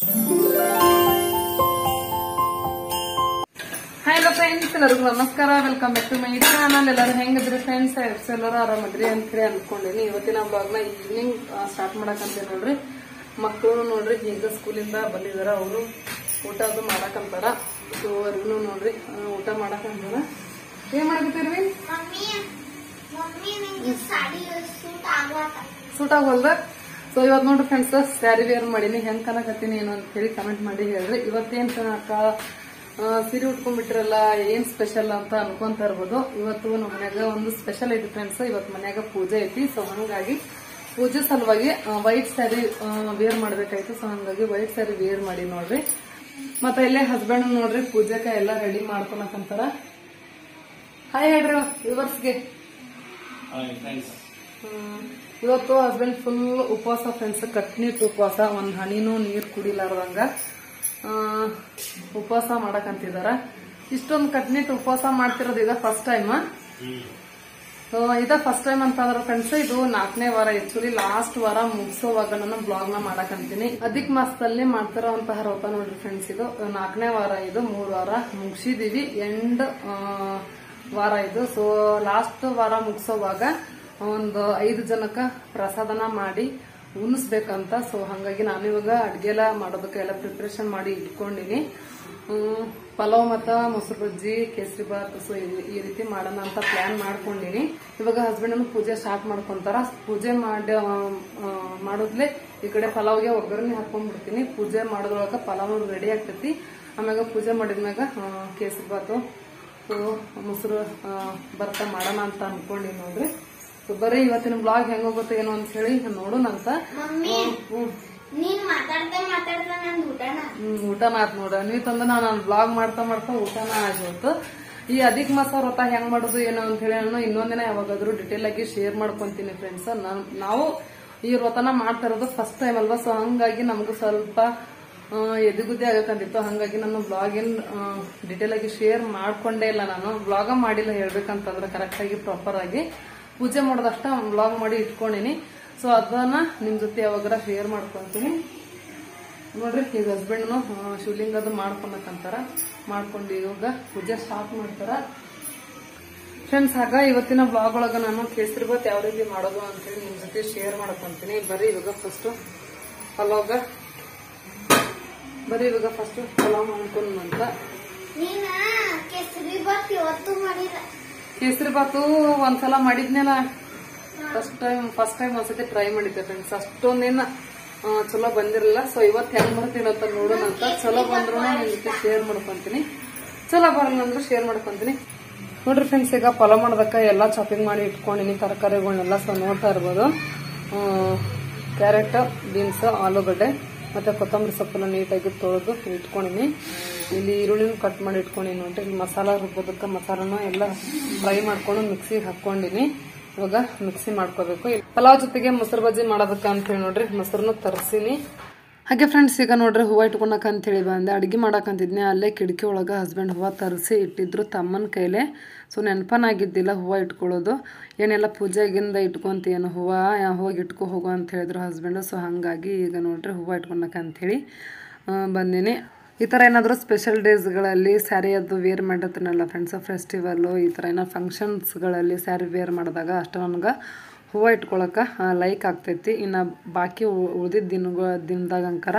Hello friends, ಎಲ್ಲರಿಗೂ ನಮಸ್ಕಾರ. Welcome back to my channel. ಎಲ್ಲರೂ ಹೆಂಗಿದ್ರಿ ಫ್ರೆಂಡ್ಸ್? ಎಲ್ಲರೂ ಆರಾಮದ್ರಿ ಅಂತ ಹೇಳಿ ಅನ್ಕೊಂಡಿನಿ. ಇವತ್ತಿನ ಬ್ಲಾಗ್ನ ಈವ್ನಿಂಗ್ ಸ್ಟಾರ್ಟ್ ಮಾಡಕಂತ ನೋಡ್ರಿ. ಮಕ್ಕಳು ನೋಡ್ರಿ ಈಗ ಸ್ಕೂಲಿಂದ ಬಂದಿದಾರ. ಅವರು ಊಟ ಅದು ಮಾಡಕಂತಾರ. ಸೊ ಅವ್ರಿಗೂ ನೋಡ್ರಿ ಊಟ ಮಾಡಕಂತಾರ. ಏನ್ ಮಾಡಕತ್ತೀರಿ? ಸೂಟ್ ಆಗೋಲ್ದ? ಸೊ ಇವತ್ತು ನೋಡ್ರಿ ಫ್ರೆಂಡ್ಸ್, ಸ್ಯಾರಿ ವೇರ್ ಮಾಡೀನಿ. ಹೆಂಗ್ ಕನಕತ್ತೀನಿ ಏನು ಅಂತ ಹೇಳಿ ಕಮೆಂಟ್ ಮಾಡಿ ಹೇಳ್ರಿ. ಇವತ್ತೇನ್ ಸೀರೆ ಉಟ್ಕೊಂಡ್ಬಿಟ್ರಲ್ಲ, ಏನ್ ಸ್ಪೆಷಲ್ ಅಂತ ಅನ್ಕೊಂತ ಇರ್ಬೋದು. ಇವತ್ತು ನಮ್ಮ ಮನ್ಯಾಗ ಒಂದು ಸ್ಪೆಷಲ್ ಐತಿ ಫ್ರೆಂಡ್ಸ್. ಇವತ್ತು ಮನ್ಯಾಗ ಪೂಜೆ ಐತಿ. ಸೊ ಹಂಗಾಗಿ ಪೂಜೆ ಸಲುವಾಗಿ ವೈಟ್ ಸ್ಯಾರಿ ವೇರ್ ಮಾಡ್ಬೇಕಾಯ್ತು. ಸೊ ಹಂಗಾಗಿ ವೈಟ್ ಸ್ಯಾರಿ ವೇರ್ ಮಾಡಿ ನೋಡ್ರಿ. ಮತ್ತೆ ಇಲ್ಲೇ ಹಸ್ಬೆಂಡ್ ನೋಡ್ರಿ ಪೂಜೆಕ ಎಲ್ಲ ರೆಡಿ ಮಾಡ್ಕೊಳಕಂತಾರ. ಹಾಯ್ ಹೇಳ್ರಿ ವ್ಯೂವರ್ಸ್ಗೆ. ಇವತ್ತು ಹಸ್ಬೆಂಡ್ ಫುಲ್ ಉಪವಾಸ ಫ್ರೆಂಡ್ಸ್. ಕಟ್ನಿಟ್ ಉಪವಾಸ. ಒಂದ್ ಹನಿನೂ ನೀರ್ ಕುಡಿಲಾರ್ದಂಗ ಉಪವಾಸ ಮಾಡಕಂತಿದಾರ. ಇಷ್ಟೊಂದು ಕಟ್ನಿಟ್ ಉಪವಾಸ ಮಾಡ್ತಿರೋದು ಇದ ಫಸ್ಟ್ ಟೈಮ್. ಫಸ್ಟ್ ಟೈಮ್ ಅಂತಂದ್ರ ಫ್ರೆಂಡ್ಸ್, ಇದು 4ನೇ ವಾರ. ಆಕ್ಚುಲಿ ಲಾಸ್ಟ್ ವಾರ ಮುಗಿಸೋವಾಗ ನಾನು ಬ್ಲಾಗ್ ನ ಮಾಡಕಂತೀನಿ. ಅಧಿಕ ಮಾಸದಲ್ಲಿ ಮಾಡ್ತಿರೋಂತಹ ವ್ರತ ನೋಡ್ರಿ ಫ್ರೆಂಡ್ಸ್. ಇದು 4ನೇ ವಾರ. ಇದು 3 ವಾರ ಮುಗಿಸಿದೀವಿ. ಎಂಡ್ ವಾರ ಇದು. ಸೊ ಲಾಸ್ಟ್ ವಾರ ಮುಗಿಸೋವಾಗ ಒಂದು 5 ಜನಕ್ಕ ಪ್ರಸಾದನ ಮಾಡಿ ಉಣಿಸ್ಬೇಕಂತ. ಸೊ ಹಂಗಾಗಿ ನಾನು ಇವಾಗ ಅಡ್ಗೆ ಎಲ್ಲ ಮಾಡೋದಕ್ಕೆ ಎಲ್ಲ ಪ್ರಿಪರೇಷನ್ ಮಾಡಿ ಇಟ್ಕೊಂಡಿನಿ. ಪಲಾವ್ ಮತ್ತ ಮೊಸರು ಬಜ್ಜಿ, ಕೇಸರಿ ಬಾತ್. ಸೊ ಈ ರೀತಿ ಮಾಡೋಣ ಅಂತ ಪ್ಲಾನ್ ಮಾಡ್ಕೊಂಡಿನಿ. ಇವಾಗ ಹಸ್ಬೆಂಡ್ ಪೂಜೆ ಸ್ಟಾರ್ಟ್ ಮಾಡ್ಕೊಂತಾರ. ಪೂಜೆ ಮಾಡೋದ್ಲೆ ಈ ಕಡೆ ಪಲಾವ್ಗೆ ಒಗ್ಗರಣೆ ಹಾಕೊಂಡ್ಬಿಡ್ತೀನಿ. ಪೂಜೆ ಮಾಡೋದ್ರೊಳಗ ಪಲಾವ್ ರೆಡಿ ಆಗ್ತೈತಿ. ಆಮ್ಯಾಗ ಪೂಜೆ ಮಾಡಿದ್ಮ್ಯಾಗ ಕೇಸರಿ ಬಾತು ಮೊಸರು ಬರ್ತಾ ಮಾಡೋಣ ಅಂತ ಅನ್ಕೊಂಡಿನಿ ನೋಡ್ರಿ. ಬರ್ರಿ ಇವತ್ತಿನ ಬ್ಲಾಗ್ ಹೆಂಗ ಹೋಗುತ್ತೆ ಏನೋ ಅಂತ ಹೇಳಿ ನೋಡೋಣ ಅಂತ. ಊಟನ ಆತ್ ನೋಡ್ರ. ನೀವ್ ತಂದ ನಾನು ಬ್ಲಾಗ್ ಮಾಡ್ತಾ ಊಟನ ಆಗೋಯ್ತು. ಈ ಅಧಿಕ ಮಾಸ ವ್ರತ ಹೆಂಗ್ ಮಾಡುದು ಏನೋ ಅಂತ ಹೇಳಿ ನಾನು ಇನ್ನೊಂದಿನ ಯಾವಾಗಾದ್ರೂ ಡಿಟೇಲ್ ಆಗಿ ಶೇರ್ ಮಾಡ್ಕೊಂತೀನಿ ಫ್ರೆಂಡ್ಸ್. ನಾವು ಈ ವ್ರತನ ಮಾಡ್ತಾ ಇರೋದು ಫಸ್ಟ್ ಟೈಮ್ ಅಲ್ವಾ. ಸೊ ಹಂಗಾಗಿ ನಮಗೂ ಸ್ವಲ್ಪ ಎದುಗುದ್ದೆ ಆಗಕಂತಿತ್ತು. ಹಂಗಾಗಿ ನಾನು ಬ್ಲಾಗ್ ಏನ್ ಡಿಟೇಲ್ ಆಗಿ ಶೇರ್ ಮಾಡ್ಕೊಂಡೇ ಇಲ್ಲ. ನಾನು ಬ್ಲಾಗ ಮಾಡಿಲ್ಲ ಹೇಳ್ಬೇಕಂತಂದ್ರೆ ಕರೆಕ್ಟ್ ಆಗಿ ಪ್ರಾಪರ್ ಆಗಿ ಪೂಜೆ ಮಾಡೋದಷ್ಟ ವ್ಲಾಗ್ ಮಾಡಿ ಇಟ್ಕೊಂಡಿನಿ. ಸೊ ಅದನ್ನ ನಿಮ್ ಜೊತೆ ಯಾವಾಗಾರ ಶೇರ್ ಮಾಡ್ಕೊಂತೀನಿ ನೋಡ್ರಿ. ಈಗ ಹಸ್ಬೆಂಡ್ನು ಶಿವಲಿಂಗ ಅದು ಮಾಡ್ಕೊಳಕಂತಾರ. ಮಾಡ್ಕೊಂಡು ಇವಾಗ ಪೂಜೆ ಸ್ಟಾರ್ಟ್ ಮಾಡ್ತಾರ ಫ್ರೆಂಡ್ಸ್. ಆಗ ಇವತ್ತಿನ ಬ್ಲಾಗ್ ಒಳಗ ನಾನು ಕೇಸರಿ ಬಾತ್ ಯಾವ ರೀತಿ ಮಾಡೋದು ಅಂತೇಳಿ ನಿಮ್ ಜೊತೆ ಶೇರ್ ಮಾಡ್ಕೊಂತೀನಿ. ಬರ್ರಿ ಇವಾಗ ಫಸ್ಟ್ ಪಲಾವ್ ಮಾಡ್ಕೊಂಡ್ ಕೇಸರಿ ಬಾತು ಒಂದ್ಸಲ ಮಾಡಿದ್ನೇನ. ಫಸ್ಟ್ ಟೈಮ್ ಒಂದ್ಸತಿ ಟ್ರೈ ಮಾಡಿದ್ದೆ ಫ್ರೆಂಡ್ಸ್. ಅಷ್ಟೊಂದೇನ ಚಲೋ ಬಂದಿರಲಿಲ್ಲ. ಸೊ ಇವತ್ತು ಹೆಂಗ್ ಬರ್ತೀನಿ ಅಂತ ನೋಡೋಣ ಅಂತ. ಚಲೋ ಬಂದ್ರು ನಿಮ್ ಜೊತೆ ಶೇರ್ ಮಾಡ್ಕೊಂತೀನಿ, ಚಲೋ ಬರಲ್ಲ ಅಂದ್ರೂ ಶೇರ್ ಮಾಡ್ಕೊಂತೀನಿ ನೋಡ್ರಿ ಫ್ರೆಂಡ್ಸ್. ಈಗ ಪಲಾವ್ ಮಾಡೋದಕ್ಕ ಎಲ್ಲಾ ಚಾಪಿಂಗ್ ಮಾಡಿ ಇಟ್ಕೊಂಡಿನಿ ತರಕಾರಿಗಳನ್ನೆಲ್ಲ. ಸೊ ನೋಡ್ತಾ ಇರ್ಬೋದು, ಕ್ಯಾರೆಟ್, ಬೀನ್ಸ್, ಆಲೂಗಡ್ಡೆ ಮತ್ತೆ ಕೊತ್ತಂಬರಿ ಸೊಪ್ಪನ್ನ ನೀಟಾಗಿ ತೊಳೆದು ಇಟ್ಕೊಂಡಿನಿ. ಇಲ್ಲಿ ಈರುಳ್ಳಿನ ಕಟ್ ಮಾಡಿ ಇಟ್ಕೊಂಡಿನಿ ನೋಡ್ರಿ. ಇಲ್ಲಿ ಮಸಾಲ ರುಬ್ಬೋದಕ್ಕೆ ಮಸಾಲನ ಎಲ್ಲ ಫ್ರೈ ಮಾಡ್ಕೊಂಡು ಮಿಕ್ಸಿಗೆ ಹಾಕೊಂಡಿನಿ. ಇವಾಗ ಮಿಕ್ಸಿ ಮಾಡ್ಕೋಬೇಕು. ಪಲಾವ್ ಜೊತೆಗೆ ಮೊಸರು ಬಜ್ಜಿ ಮಾಡೋದಕ್ಕ ಅಂತ ಹೇಳಿ ನೋಡ್ರಿ ಮೊಸರನ್ನ ತರಿಸಿನಿ. ಹಾಗೆ ಫ್ರೆಂಡ್ಸ್, ಈಗ ನೋಡ್ರಿ ಹೂವ ಇಟ್ಕೊಳಕ ಅಂತ ಹೇಳಿ ಬಂದೆ. ಅಡ್ಗೆ ಮಾಡಕಂತಿದ್ನಿ. ಅಲ್ಲೇ ಕಿಟಕಿ ಒಳಗ ಹಸ್ಬೆಂಡ್ ಹೂವ ತರಿಸಿ ಇಟ್ಟಿದ್ರು ತಮ್ಮನ ಕೈಲೆ. ಸೊ ನೆನಪನಾಗಿದ್ದಿಲ್ಲ ಹೂವ ಇಟ್ಕೊಳ್ಳೋದು. ಏನೆಲ್ಲ ಪೂಜೆಗಿಂದ ಇಟ್ಕೊಂತೀಯೇನು ಹೂವ, ಹೋಗಿ ಇಟ್ಕೊ ಹೋಗು ಅಂತ ಹೇಳಿದ್ರು ಹಸ್ಬೆಂಡು. ಸೊ ಹಾಗಾಗಿ ಈಗ ನೋಡ್ರಿ ಹೂವ ಇಟ್ಕೊಳಕ ಅಂತ ಹೇಳಿ ಬಂದಿನಿ. ಈ ಥರ ಏನಾದರೂ ಸ್ಪೆಷಲ್ ಡೇಸ್ಗಳಲ್ಲಿ ಸ್ಯಾರಿ ಅದು ವೇರ್ ಮಾಡಿರ್ತೀನಲ್ಲ ಫ್ರೆಂಡ್ಸ್, ಫೆಸ್ಟಿವಲ್ಲು ಈ ಥರ ಏನೋ ಫಂಕ್ಷನ್ಸ್ಗಳಲ್ಲಿ ಸ್ಯಾರಿ ವೇರ್ ಮಾಡಿದಾಗ ಅಷ್ಟು ನನಗೆ ಹೂವು ಇಟ್ಕೊಳಕ್ಕೆ ಲೈಕ್ ಆಗ್ತೈತಿ. ಇನ್ನು ಬಾಕಿ ಉಳಿದಿದ್ದ ದಿನದಾಗಂಕರ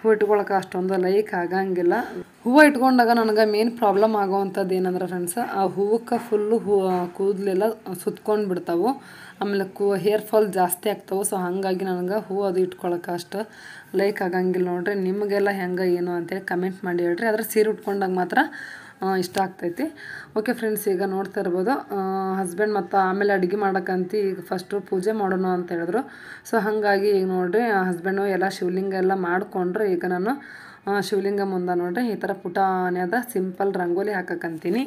ಹೂವು ಇಟ್ಕೊಳಕ್ಕೆ ಅಷ್ಟೊಂದು ಲೈಕ್ ಆಗಂಗಿಲ್ಲ. ಹೂವು ಇಟ್ಕೊಂಡಾಗ ನನಗೆ ಮೇನ್ ಪ್ರಾಬ್ಲಮ್ ಆಗೋವಂಥದ್ದು ಏನಂದ್ರೆ ಫ್ರೆಂಡ್ಸ್, ಆ ಹೂವಕ್ಕೆ ಫುಲ್ಲು ಕೂದಲೆಲ್ಲ ಸುತ್ಕೊಂಡು ಬಿಡ್ತಾವೆ. ಆಮೇಲೆ ಹೇರ್ ಫಾಲ್ ಜಾಸ್ತಿ ಆಗ್ತಾವೆ. ಸೊ ಹಾಗಾಗಿ ನನಗೆ ಹೂವು ಅದು ಇಟ್ಕೊಳಕ್ಕೆ ಅಷ್ಟು ಲೈಕ್ ಆಗಂಗಿಲ್ಲ ನೋಡ್ರಿ. ನಿಮಗೆಲ್ಲ ಹೆಂಗೆ ಏನು ಅಂತೇಳಿ ಕಮೆಂಟ್ ಮಾಡಿ ಹೇಳ್ರಿ. ಆದರೆ ಸೀರೆ ಉಟ್ಕೊಂಡಾಗ ಮಾತ್ರ ಇಷ್ಟ ಆಗ್ತೈತಿ. ಓಕೆ ಫ್ರೆಂಡ್ಸ್, ಈಗ ನೋಡ್ತಾ ಇರ್ಬೋದು ಹಸ್ಬೆಂಡ್ ಮತ್ತು ಆಮೇಲೆ ಅಡುಗೆ ಮಾಡೋಕ್ಕಂತ ಈಗ ಫಸ್ಟು ಪೂಜೆ ಮಾಡೋಣ ಅಂತ ಹೇಳಿದ್ರು. ಸೊ ಹಾಗಾಗಿ ಈಗ ನೋಡ್ರಿ ಹಸ್ಬೆಂಡು ಎಲ್ಲ ಶಿವಲಿಂಗ ಎಲ್ಲ ಮಾಡಿಕೊಂಡ್ರೆ ಈಗ ನಾನು ಶಿವಲಿಂಗ ಮುಂದೆ ನೋಡ್ರಿ ಈ ಥರ ಪುಟಾನ್ಯದ ಸಿಂಪಲ್ ರಂಗೋಲಿ ಹಾಕಕ್ಕಂತೀನಿ.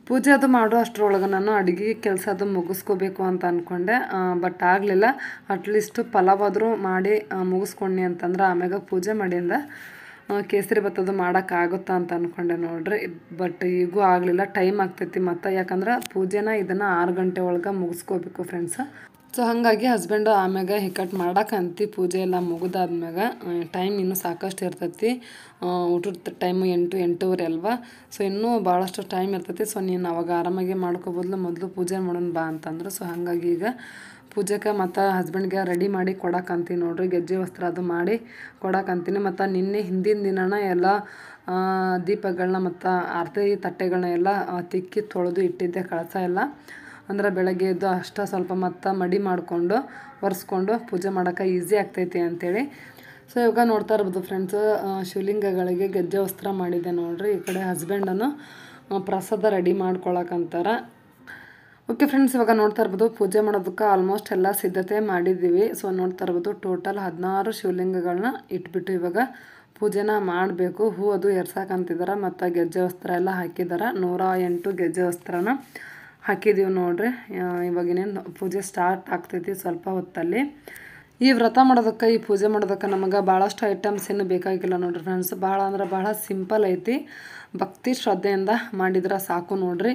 ಪೂಜೆ ಅದು ಮಾಡೋ ಅಷ್ಟರೊಳಗೆ ನಾನು ಅಡುಗೆ ಕೆಲಸ ಅದು ಮುಗಿಸ್ಕೋಬೇಕು ಅಂತ ಅಂದ್ಕೊಂಡೆ. ಬಟ್ ಆಗಲಿಲ್ಲ. ಅಟ್ಲೀಸ್ಟ್ ಪಲಾವ್ ಆದರೂ ಮಾಡಿ ಮುಗಿಸ್ಕೊಂಡಿ ಅಂತಂದ್ರೆ ಆಮ್ಯಾಗ ಪೂಜೆ ಮಾಡಿಂದ ಕೇಸರಿ ಬತ್ತದು ಮಾಡೋಕ್ಕಾಗುತ್ತಾ ಅಂತ ಅಂದ್ಕೊಂಡೆ ನೋಡ್ರಿ. ಬಟ್ ಈಗೂ ಆಗಲಿಲ್ಲ. ಟೈಮ್ ಆಗ್ತೈತಿ ಮತ್ತು. ಯಾಕಂದ್ರೆ ಪೂಜೆನ ಇದನ್ನು 6 ಗಂಟೆ ಒಳಗೆ ಮುಗಿಸ್ಕೋಬೇಕು ಫ್ರೆಂಡ್ಸ್. ಸೊ ಹಾಗಾಗಿ ಹಸ್ಬೆಂಡು ಆಮ್ಯಾಗ ಹಿಕ್ಕಟ್ಟು ಮಾಡಕ್ಕಂತ ಪೂಜೆ ಎಲ್ಲ ಮುಗಿದಾದ್ಮ್ಯಾಗ ಟೈಮ್ ಇನ್ನೂ ಸಾಕಷ್ಟು ಇರ್ತೈತಿ. ಊಟದ ಟೈಮು 8-8:30 ಅಲ್ವಾ. ಸೊ ಇನ್ನೂ ಭಾಳಷ್ಟು ಟೈಮ್ ಇರ್ತೈತಿ. ಸೊ ನೀನು ಅವಾಗ ಆರಾಮಾಗಿ ಮಾಡ್ಕೋಬೋದ್ಲು, ಮೊದಲು ಪೂಜೆ ಮಾಡೋಣ ಬಾ ಅಂತಂದ್ರು. ಸೊ ಹಾಗಾಗಿ ಈಗ ಪೂಜೆಗೆ ಮತ್ತು ಹಸ್ಬೆಂಡ್ಗೆ ರೆಡಿ ಮಾಡಿ ಕೊಡಕ್ಕಂತೀನಿ ನೋಡ್ರಿ. ಗೆಜ್ಜೆ ವಸ್ತ್ರ ಅದು ಮಾಡಿ ಕೊಡಕ್ಕಂತೀನಿ. ಮತ್ತು ನಿನ್ನೆ ಹಿಂದಿನ ದಿನನ ಎಲ್ಲ ದೀಪಗಳನ್ನ ಮತ್ತು ಆರತಿ ತಟ್ಟೆಗಳನ್ನ ಎಲ್ಲ ತಿಕ್ಕಿ ತೊಳೆದು ಇಟ್ಟಿದ್ದೆ, ಕಳಸ ಎಲ್ಲ. ಅಂದ್ರೆ ಬೆಳಗ್ಗೆ ಎದ್ದು ಅಷ್ಟ ಸ್ವಲ್ಪ ಮತ್ತು ಮಡಿ ಮಾಡಿಕೊಂಡು ಒರೆಸ್ಕೊಂಡು ಪೂಜೆ ಮಾಡೋಕೆ ಈಸಿ ಆಗ್ತೈತಿ ಅಂಥೇಳಿ. ಸೊ ಇವಾಗ ನೋಡ್ತಾ ಇರ್ಬೋದು ಫ್ರೆಂಡ್ಸ್, ಶಿವಲಿಂಗಗಳಿಗೆ ಗೆಜ್ಜೆ ವಸ್ತ್ರ ಮಾಡಿದ್ದೆ ನೋಡ್ರಿ. ಈ ಕಡೆ ಹಸ್ಬೆಂಡನ್ನು ಪ್ರಸಾದ ರೆಡಿ ಮಾಡ್ಕೊಳಕ್ಕಂತಾರ. ಓಕೆ ಫ್ರೆಂಡ್ಸ್, ಇವಾಗ ನೋಡ್ತಾ ಇರ್ಬೋದು ಪೂಜೆ ಮಾಡೋದಕ್ಕೆ ಆಲ್ಮೋಸ್ಟ್ ಎಲ್ಲ ಸಿದ್ಧತೆ ಮಾಡಿದ್ದೀವಿ. ಸೊ ನೋಡ್ತಾ ಇರ್ಬೋದು ಟೋಟಲ್ 16 ಶಿವಲಿಂಗಗಳನ್ನ ಇಟ್ಬಿಟ್ಟು ಇವಾಗ ಪೂಜೆನ ಮಾಡಬೇಕು. ಹೂ ಅದು ಎರ್ಸಾಕಂತಿದ್ದಾರೆ ಮತ್ತು ಗೆಜ್ಜೆ ವಸ್ತ್ರ ಎಲ್ಲ ಹಾಕಿದ್ದಾರೆ. 108 ಗೆಜ್ಜೆ ವಸ್ತ್ರನ ಹಾಕಿದ್ದೀವಿ ನೋಡ್ರಿ. ಇವಾಗಿನೇನು ಪೂಜೆ ಸ್ಟಾರ್ಟ್ ಆಗ್ತೈತಿ ಸ್ವಲ್ಪ ಹೊತ್ತಲ್ಲಿ. ಈ ವ್ರತ ಮಾಡೋದಕ್ಕೆ, ಈ ಪೂಜೆ ಮಾಡೋದಕ್ಕೆ ನಮಗೆ ಭಾಳಷ್ಟು ಐಟಮ್ಸ್ ಏನು ಬೇಕಾಗಿಲ್ಲ ನೋಡ್ರಿ ಫ್ರೆಂಡ್ಸ್. ಭಾಳ ಅಂದ್ರೆ ಭಾಳ ಸಿಂಪಲ್ ಐತಿ. ಭಕ್ತಿ ಶ್ರದ್ಧೆಯಿಂದ ಮಾಡಿದ್ರೆ ಸಾಕು ನೋಡ್ರಿ.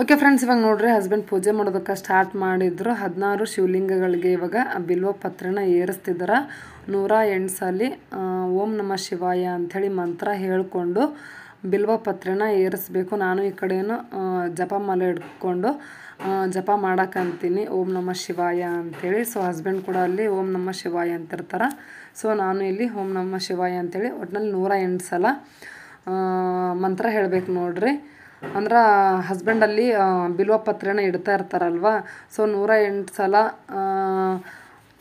ಓಕೆ ಫ್ರೆಂಡ್ಸ್, ಇವಾಗ ನೋಡ್ರಿ ಹಸ್ಬೆಂಡ್ ಪೂಜೆ ಮಾಡೋದಕ್ಕೆ ಸ್ಟಾರ್ಟ್ ಮಾಡಿದ್ರು. 16 ಶಿವಲಿಂಗಗಳಿಗೆ ಇವಾಗ ಬಿಲ್ವ ಪತ್ರೆನ ಏರಿಸ್ತಿದ್ದಾರೆ. 108 ಸಲ ಓಂ ನಮಃ ಶಿವಾಯ ಅಂಥೇಳಿ ಮಂತ್ರ ಹೇಳ್ಕೊಂಡು ಬಿಲ್ವ ಪತ್ರೆನ ಏರಿಸ್ಬೇಕು. ನಾನು ಈ ಕಡೆಯೂ ಜಪ ಮಾಲೆ ಹಿಡ್ಕೊಂಡು ಜಪ ಮಾಡಕ್ಕಂತೀನಿ ಓಂ ನಮಃ ಶಿವಾಯ ಅಂಥೇಳಿ. ಸೊ ಹಸ್ಬೆಂಡ್ ಕೂಡ ಅಲ್ಲಿ ಓಂ ನಮಃ ಶಿವಾಯ ಅಂತಿರ್ತಾರೆ. ಸೊ ನಾನು ಇಲ್ಲಿ ಓಂ ನಮಃ ಶಿವಾಯ ಅಂಥೇಳಿ ಒಟ್ಟಿನಲ್ಲಿ 108 ಸಲ ಮಂತ್ರ ಹೇಳಬೇಕು ನೋಡ್ರಿ. ಅಂದ್ರೆ ಹಸ್ಬೆಂಡಲ್ಲಿ ಬಿಲ್ವ ಪತ್ರೆನ ಇಡ್ತಾ ಇರ್ತಾರಲ್ವ. ಸೊ 108 ಸಲ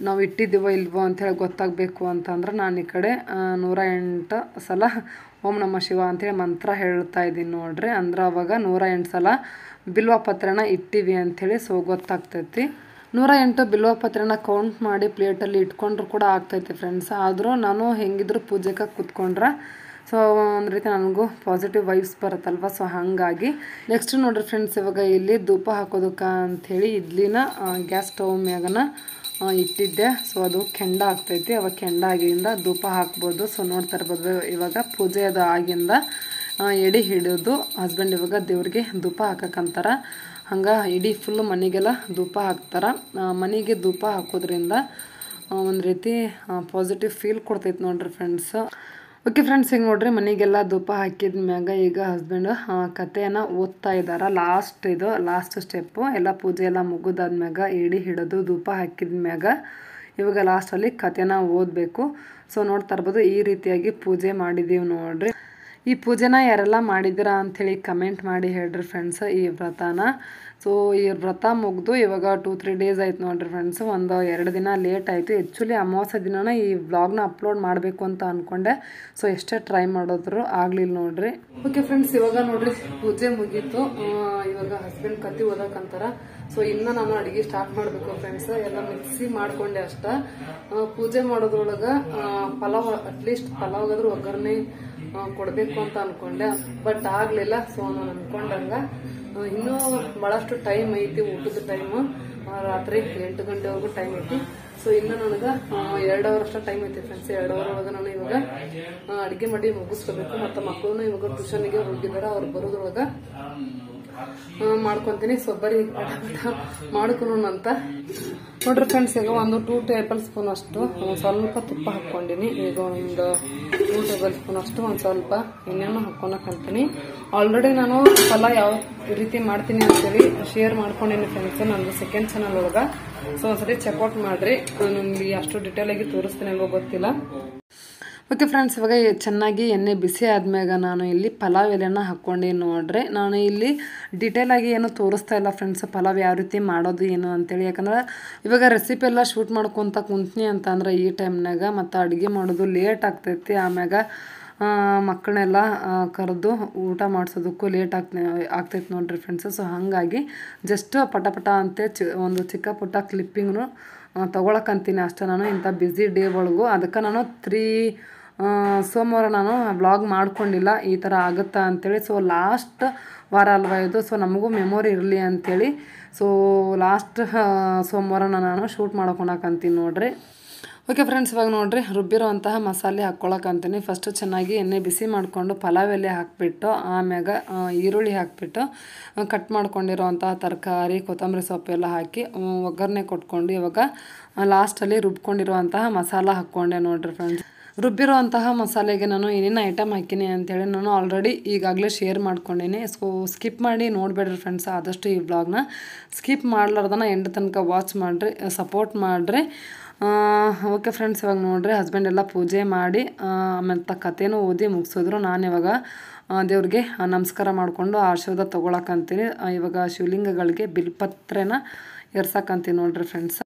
ನಾವು ಇಟ್ಟಿದ್ದೀವೋ ಇಲ್ವೋ ಅಂಥೇಳಿ ಗೊತ್ತಾಗಬೇಕು ಅಂತಂದ್ರೆ ನಾನು ಈ ಕಡೆ 108 ಸಲ ಓಂ ನಮಃ ಶಿವ ಅಂಥೇಳಿ ಮಂತ್ರ ಹೇಳ್ತಾ ಇದ್ದೀನಿ ನೋಡ್ರಿ. ಅಂದ್ರೆ ಅವಾಗ 108 ಸಲ ಬಿಲ್ವ ಪತ್ರೆನ ಇಟ್ಟಿವಿ ಅಂಥೇಳಿ ಸೊ ಗೊತ್ತಾಗ್ತೈತಿ. 108 ಬಿಲ್ವ ಪತ್ರೆನ ಕೌಂಟ್ ಮಾಡಿ ಪ್ಲೇಟಲ್ಲಿ ಇಟ್ಕೊಂಡ್ರು ಕೂಡ ಆಗ್ತೈತಿ ಫ್ರೆಂಡ್ಸ್. ಆದರೂ ನಾನು ಹೆಂಗಿದ್ರು ಪೂಜೆಗೆ ಕೂತ್ಕೊಂಡ್ರೆ ಸೊ ಒಂದು ರೀತಿ ನನಗೂ ಪಾಸಿಟಿವ್ ವೈಬ್ಸ್ ಬರುತ್ತಲ್ವ. ಸೊ ಹಾಗಾಗಿ ನೆಕ್ಸ್ಟ್ ನೋಡ್ರಿ ಫ್ರೆಂಡ್ಸ್, ಇವಾಗ ಇಲ್ಲಿ ಧೂಪ ಹಾಕೋದಕ್ಕೆ ಅಂಥೇಳಿ ಇಡ್ಲಿನ ಗ್ಯಾಸ್ ಸ್ಟವ್ ಮ್ಯಾಗನ ಇಟ್ಟಿದ್ದೆ. ಸೊ ಅದು ಕೆಂಡ ಆಗ್ತೈತಿ. ಅವಾಗ ಕೆಂಡ ಆಗಿಂದ ಧೂಪ ಹಾಕ್ಬೋದು. ಸೊ ನೋಡ್ತಾ ಇರ್ಬೋದು ಇವಾಗ ಪೂಜೆ ಅದು ಆಗಿಂದ ಎಡೆ ಹಿಡಿದು ಹಸ್ಬೆಂಡ್ ಇವಾಗ ದೇವ್ರಿಗೆ ಧೂಪ ಹಾಕಕ್ಕಂತಾರ. ಹಂಗೆ ಇಡೀ ಫುಲ್ ಮನೆಗೆಲ್ಲ ಧೂಪ ಹಾಕ್ತಾರೆ. ಮನೆಗೆ ಧೂಪ ಹಾಕೋದ್ರಿಂದ ಒಂದು ರೀತಿ ಪಾಸಿಟಿವ್ ಫೀಲ್ ಕೊಡ್ತೈತೆ ನೋಡ್ರಿ ಫ್ರೆಂಡ್ಸ್. ಓಕೆ ಫ್ರೆಂಡ್ಸ್, ಹಿಂಗೆ ನೋಡ್ರಿ ಮನೆಗೆಲ್ಲ ಧೂಪ ಹಾಕಿದ ಮ್ಯಾಗ ಈಗ ಹಸ್ಬೆಂಡು ಕಥೆಯನ್ನು ಓದ್ತಾ ಇದ್ದಾರೆ. Last step. ಎಲ್ಲ ಪೂಜೆ ಎಲ್ಲ ಮುಗಿದಾದ್ಮ್ಯಾಗ ಎಡೆ ಹಿಡಿದು ಧೂಪ ಹಾಕಿದ ಮ್ಯಾಗ ಇವಾಗ ಲಾಸ್ಟಲ್ಲಿ ಕಥೆನ ಓದಬೇಕು. ಸೊ ನೋಡ್ತಾ ಇರ್ಬೋದು ಈ ರೀತಿಯಾಗಿ ಪೂಜೆ ಮಾಡಿದ್ದೀವಿ ನೋಡ್ರಿ. ಈ ಪೂಜೆನ ಯಾರೆಲ್ಲ ಮಾಡಿದ್ದೀರಾ ಅಂಥೇಳಿ ಕಮೆಂಟ್ ಮಾಡಿ ಹೇಳ್ರಿ ಫ್ರೆಂಡ್ಸ್. ಈ ವ್ರತನ ಸೊ ಈ ವ್ರತ ಮುಗಿದು ಇವಾಗ 2-3 ಡೇಸ್ ಆಯ್ತು ನೋಡ್ರಿ ಫ್ರೆಂಡ್ಸ್. ಒಂದು 2 ದಿನ ಲೇಟ್ ಆಯಿತು. ಆ್ಯಕ್ಚುಲಿ ಅಮಾವಾಸ್ಯೆ ದಿನನ ಈ ವ್ಲಾಗ್ನ ಅಪ್ಲೋಡ್ ಮಾಡಬೇಕು ಅಂತ ಅಂದ್ಕೊಂಡೆ. ಸೊ ಎಷ್ಟೇ ಟ್ರೈ ಮಾಡಿದ್ರು ಆಗಲಿಲ್ಲ ನೋಡ್ರಿ. ಓಕೆ ಫ್ರೆಂಡ್ಸ್, ಇವಾಗ ನೋಡ್ರಿ ಪೂಜೆ ಮುಗೀತು. ಇವಾಗ ಹಸ್ಬೆಂಡ್ ಕತ್ತಿ ಓದಕ್ಕಂತಾರ. ಸೊ ಇನ್ನು ನಾನು ಅಡುಗೆ ಸ್ಟಾರ್ಟ್ ಮಾಡಬೇಕು ಫ್ರೆಂಡ್ಸ್. ಎಲ್ಲ ಮಿಕ್ಸಿ ಮಾಡ್ಕೊಂಡೆ ಅಷ್ಟ. ಪೂಜೆ ಮಾಡೋದ್ರೊಳಗೆ ಪಲಾವ್ ಅಟ್ಲೀಸ್ಟ್ ಪಲಾವ್ಗಾದ್ರೂ ಒಗ್ಗರಣೆ ಕೊಡಬೇಕು ಅಂತ ಅನ್ಕೊಂಡೆ, ಬಟ್ ಆಗಲಿಲ್ಲ. ಸೊ ನಾನು ಅನ್ಕೊಂಡಂಗ ಇನ್ನೂ ಭಾಳಷ್ಟು ಟೈಮ್ ಐತಿ. ಊಟದ ಟೈಮು ರಾತ್ರಿ 8 ಗಂಟೆವರೆಗೂ ಟೈಮ್ ಐತಿ. ಸೊ ಇನ್ನು ನನಗೆ 2 ಅವರ್ ಅಷ್ಟ ಟೈಮ್ ಐತಿ ಫ್ರೆಂಡ್ಸ್. 2 ಅವರ್ ಒಳಗೆ ನಾನು ಇವಾಗ ಅಡುಗೆ ಮಾಡಿ ಮುಗಿಸ್ಕೋಬೇಕು. ಮತ್ತು ಮಕ್ಕಳನ್ನು ಇವಾಗ ಟ್ಯೂಷನ್ಗೆ ಹೋಗಿದ್ದಾರೆ. ಅವ್ರು ಬರೋದ್ರೊಳಗೆ ಮಾಡ್ಕೊತೀನಿ. ಸೊ ಬರೀ ಮಾಡ್ಕೊಳೋಣ ಅಂತ ನೋಡ್ರಿ ಫ್ರೆಂಡ್ಸ್. ಈಗ ಒಂದು 2 ಟೇಬಲ್ ಸ್ಪೂನ್ ಅಷ್ಟು ಸ್ವಲ್ಪ ತುಪ್ಪ ಹಾಕ್ಕೊಂಡಿನಿ. ಈಗ ಒಂದು 2 ಟೇಬಲ್ ಸ್ಪೂನ್ ಅಷ್ಟು ಒಂದು ಸ್ವಲ್ಪ ಎಣ್ಣೆನೂ ಹಾಕ್ಕೊಳಕಂತೀನಿ. ಆಲ್ರೆಡಿ ನಾನು ಪಲಾವ್ ಯಾವ ರೀತಿ ಮಾಡ್ತೀನಿ ಅಂತೇಳಿ ಶೇರ್ ಮಾಡ್ಕೊಂಡಿನಿ ಫ್ರೆಂಡ್ಸ್ ನಂದು ಸೆಕೆಂಡ್ ಚಾನಲ್ ಒಳಗೆ. ಸೊ ಒಂದ್ಸರಿ ಚೆಕ್ಔಟ್ ಮಾಡ್ರಿ. ನಿಮ್ಗೆ ಅಷ್ಟು ಡೀಟೇಲ್ ಆಗಿ ತೋರಿಸ್ತೀನಿ ಅಲ್ವೋ ಗೊತ್ತಿಲ್ಲ. ಓಕೆ ಫ್ರೆಂಡ್ಸ್, ಇವಾಗ ಚೆನ್ನಾಗಿ ಎಣ್ಣೆ ಬಿಸಿ ಆದ್ಮ್ಯಾಗ ನಾನು ಇಲ್ಲಿ ಪಲಾವ್ ಎಲೆನ ಹಾಕ್ಕೊಂಡು ನೋಡ್ರಿ. ನಾನು ಇಲ್ಲಿ ಡೀಟೇಲಾಗಿ ಏನು ತೋರಿಸ್ತಾ ಇಲ್ಲ ಫ್ರೆಂಡ್ಸ್, ಪಲಾವ್ ಯಾವ ರೀತಿ ಮಾಡೋದು ಏನು ಅಂತೇಳಿ. ಯಾಕಂದ್ರೆ ಇವಾಗ ರೆಸಿಪಿ ಎಲ್ಲ ಶೂಟ್ ಮಾಡ್ಕೊತ ಕುಂತ್ನಿ ಅಂತ ಅಂದ್ರೆ ಈ ಟೈಮ್ನಾಗ ಮತ್ತು ಅಡುಗೆ ಮಾಡೋದು ಲೇಟ್ ಆಗ್ತೈತಿ. ಆಮ್ಯಾಗ ಮಕ್ಕಳನ್ನೆಲ್ಲ ಕರೆದು ಊಟ ಮಾಡಿಸೋದಕ್ಕೂ ಲೇಟ್ ಆಗ್ತೈತೆ ನೋಡ್ರಿ ಫ್ರೆಂಡ್ಸ್. ಸೊ ಹಾಗಾಗಿ ಜಸ್ಟ್ ಪಟ ಅಂತೆ ಒಂದು ಚಿಕ್ಕ ಪುಟ್ಟ ಕ್ಲಿಪ್ಪಿಂಗ್ನು ತೊಗೊಳಕ್ಕಂತೀನಿ ಅಷ್ಟೇ ನಾನು ಇಂಥ ಬ್ಯುಸಿ ಡೇ ಒಳಗೂ. ಅದಕ್ಕೆ ನಾನು ಸೋಮವಾರ ನಾನು ವ್ಲಾಗ್ ಮಾಡ್ಕೊಂಡಿಲ್ಲ, ಈ ಥರ ಆಗುತ್ತಾ ಅಂಥೇಳಿ. ಸೊ ಲಾಸ್ಟ್ ವಾರ ಅಲ್ವಾ ಇದು, ಸೊ ನಮಗೂ ಮೆಮೊರಿ ಇರಲಿ ಅಂಥೇಳಿ ಸೊ ಲಾಸ್ಟ್ ಸೋಮವಾರ ನಾನು ಶೂಟ್ ಮಾಡ್ಕೊಳಕ್ಕಂತೀನಿ ನೋಡ್ರಿ. ಓಕೆ ಫ್ರೆಂಡ್ಸ್, ಇವಾಗ ನೋಡಿರಿ ರುಬ್ಬಿರೋಂತಹ ಮಸಾಲೆ ಹಾಕ್ಕೊಳಕ್ಕಂತೀನಿ. ಫಸ್ಟು ಚೆನ್ನಾಗಿ ಎಣ್ಣೆ ಬಿಸಿ ಮಾಡಿಕೊಂಡು ಪಲಾವ್ ಎಲೆ ಹಾಕಿಬಿಟ್ಟು ಆಮ್ಯಾಗ ಈರುಳ್ಳಿ ಹಾಕಿಬಿಟ್ಟು ಕಟ್ ಮಾಡ್ಕೊಂಡಿರೋಂತಹ ತರಕಾರಿ ಕೊತ್ತಂಬರಿ ಸೊಪ್ಪು ಎಲ್ಲ ಹಾಕಿ ಒಗ್ಗರಣೆ ಕೊಟ್ಕೊಂಡು ಇವಾಗ ಲಾಸ್ಟಲ್ಲಿ ರುಬ್ಕೊಂಡಿರುವಂತಹ ಮಸಾಲ ಹಾಕ್ಕೊಂಡೆ ನೋಡ್ರಿ ಫ್ರೆಂಡ್ಸ್. ರುಬ್ಬಿರೋಂತಹ ಮಸಾಲೆಗೆ ನಾನು ಏನೇನು ಐಟಮ್ ಹಾಕಿನಿ ಅಂಥೇಳಿ ನಾನು ಆಲ್ರೆಡಿ ಈಗಾಗಲೇ ಶೇರ್ ಮಾಡ್ಕೊಂಡೀನಿ. ಸೊ ಸ್ಕಿಪ್ ಮಾಡಿ ನೋಡಬೇಡ್ರಿ ಫ್ರೆಂಡ್ಸ್, ಆದಷ್ಟು ಈ ವ್ಲಾಗ್ನ ಸ್ಕಿಪ್ ಮಾಡ್ಲಾರ್ದನ ಎಂಡ್ ತನಕ ವಾಚ್ ಮಾಡಿರಿ, ಸಪೋರ್ಟ್ ಮಾಡಿರಿ. ಓಕೆ ಫ್ರೆಂಡ್ಸ್, ಇವಾಗ ನೋಡ್ರಿ ಹಸ್ಬೆಂಡ್ ಎಲ್ಲ ಪೂಜೆ ಮಾಡಿ ಆಮೇಲೆ ಕಥೆನೂ ಓದಿ ಮುಗಿಸಿದ್ರು. ನಾನು ಇವಾಗ ದೇವ್ರಿಗೆ ನಮಸ್ಕಾರ ಮಾಡಿಕೊಂಡು ಆಶೀರ್ವಾದ ತೊಗೊಳಕ್ಕಂತೀನಿ. ಇವಾಗ ಶಿವಲಿಂಗಗಳಿಗೆ ಬಿಲ್ಪತ್ರೆನ ಎರ್ಸಕ್ಕಂತೀನಿ ನೋಡ್ರಿ ಫ್ರೆಂಡ್ಸ್.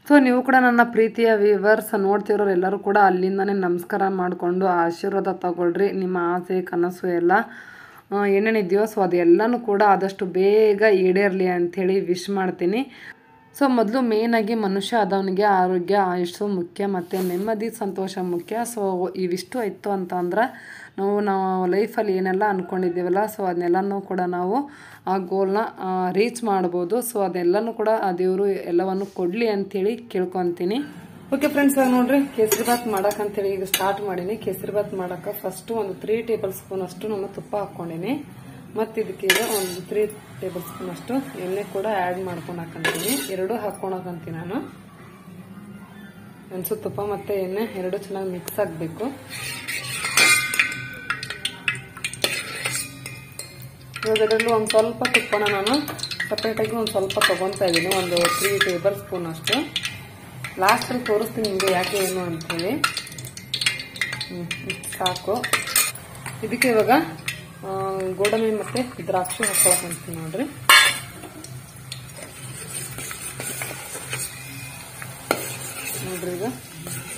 ಸೊ ನೀವು ಕೂಡ ನನ್ನ ಪ್ರೀತಿಯ ವ್ಯೂವರ್ಸ್ ನೋಡ್ತಿರೋರು ಎಲ್ಲರೂ ಕೂಡ ಅಲ್ಲಿಂದನೇ ನಮಸ್ಕಾರ ಮಾಡಿಕೊಂಡು ಆಶೀರ್ವಾದ ತಗೊಳ್ರಿ. ನಿಮ್ಮ ಆಸೆ ಕನಸು ಎಲ್ಲ ಏನೇನಿದೆಯೋ ಸೊ ಅದೆಲ್ಲನೂ ಕೂಡ ಆದಷ್ಟು ಬೇಗ ಈಡೇರಲಿ ಅಂಥೇಳಿ ವಿಶ್ ಮಾಡ್ತೀನಿ. ಸೊ ಮೊದಲು ಮೇಯ್ನಾಗಿ ಮನುಷ್ಯ ಆದವನಿಗೆ ಆರೋಗ್ಯ ಆಯುಷ್ಸು ಮುಖ್ಯ ಮತ್ತು ನೆಮ್ಮದಿ ಸಂತೋಷ ಮುಖ್ಯ. ಸೊ ಇವಿಷ್ಟು ಇತ್ತು ಅಂತಂದ್ರೆ ನಾವು ಲೈಫಲ್ಲಿ ಏನೆಲ್ಲ ಅಂದ್ಕೊಂಡಿದ್ದೀವಲ್ಲ ಸೊ ಅದನ್ನೆಲ್ಲನೂ ಕೂಡ ನಾವು ಆ ಗೋಲ್ನ ರೀಚ್ ಮಾಡ್ಬೋದು. ಸೊ ಅದೆಲ್ಲನೂ ಕೂಡ ಆ ದೇವರು ಎಲ್ಲವನ್ನು ಕೊಡಲಿ ಅಂಥೇಳಿ ಕೇಳ್ಕೊತೀನಿ. ಓಕೆ ಫ್ರೆಂಡ್ಸ್, ಇವಾಗ ನೋಡ್ರಿ ಕೇಸರಿಬಾತ್ ಮಾಡೋಕ್ಕಂತೇಳಿ ಈಗ ಸ್ಟಾರ್ಟ್ ಮಾಡೀನಿ. ಕೇಸರಿಬಾತ್ ಮಾಡೋಕೆ ಫಸ್ಟು ಒಂದು 3 ಟೇಬಲ್ ಸ್ಪೂನ್ ಅಷ್ಟು ನಾನು ತುಪ್ಪ ಹಾಕ್ಕೊಂಡೀನಿ. ಮತ್ತು ಇದಕ್ಕೆ ಈಗ ಒಂದು 3 ಟೇಬಲ್ ಸ್ಪೂನ್ ಅಷ್ಟು ಎಣ್ಣೆ ಕೂಡ ಆ್ಯಡ್ ಮಾಡ್ಕೊಂಡು ಹಾಕಂತೀನಿ. ಎರಡೂ ಹಾಕ್ಕೊಳಕಂತೀನಿ ನಾನು. ಒಂದು ತುಪ್ಪ ಮತ್ತು ಎಣ್ಣೆ ಎರಡು ಚೆನ್ನಾಗಿ ಮಿಕ್ಸ್ ಆಗಬೇಕು. ಇವಾಗ ಇದರಲ್ಲೂ ಒಂದು ಸ್ವಲ್ಪ ತುಪ್ಪನ ನಾನು ಸಪ್ರೇಟಾಗಿ ಒಂದು ಸ್ವಲ್ಪ ತೊಗೊತಾ ಇದ್ದೀನಿ, ಒಂದು 3 ಟೇಬಲ್ ಸ್ಪೂನ್ ಅಷ್ಟು. ಲಾಸ್ಟಲ್ಲಿ ತೋರಿಸ್ತೀನಿ ನಿಮಗೆ ಯಾಕೆ ಏನು ಅಂಥೇಳಿ. ಸಾಕು. ಇದಕ್ಕೆ ಇವಾಗ ಗೋಡಂಬಿ ಮತ್ತು ದ್ರಾಕ್ಷಿ ಹಾಕ್ಕೊಳಕಂತೀನಿ ನೋಡ್ರಿ. ಈಗ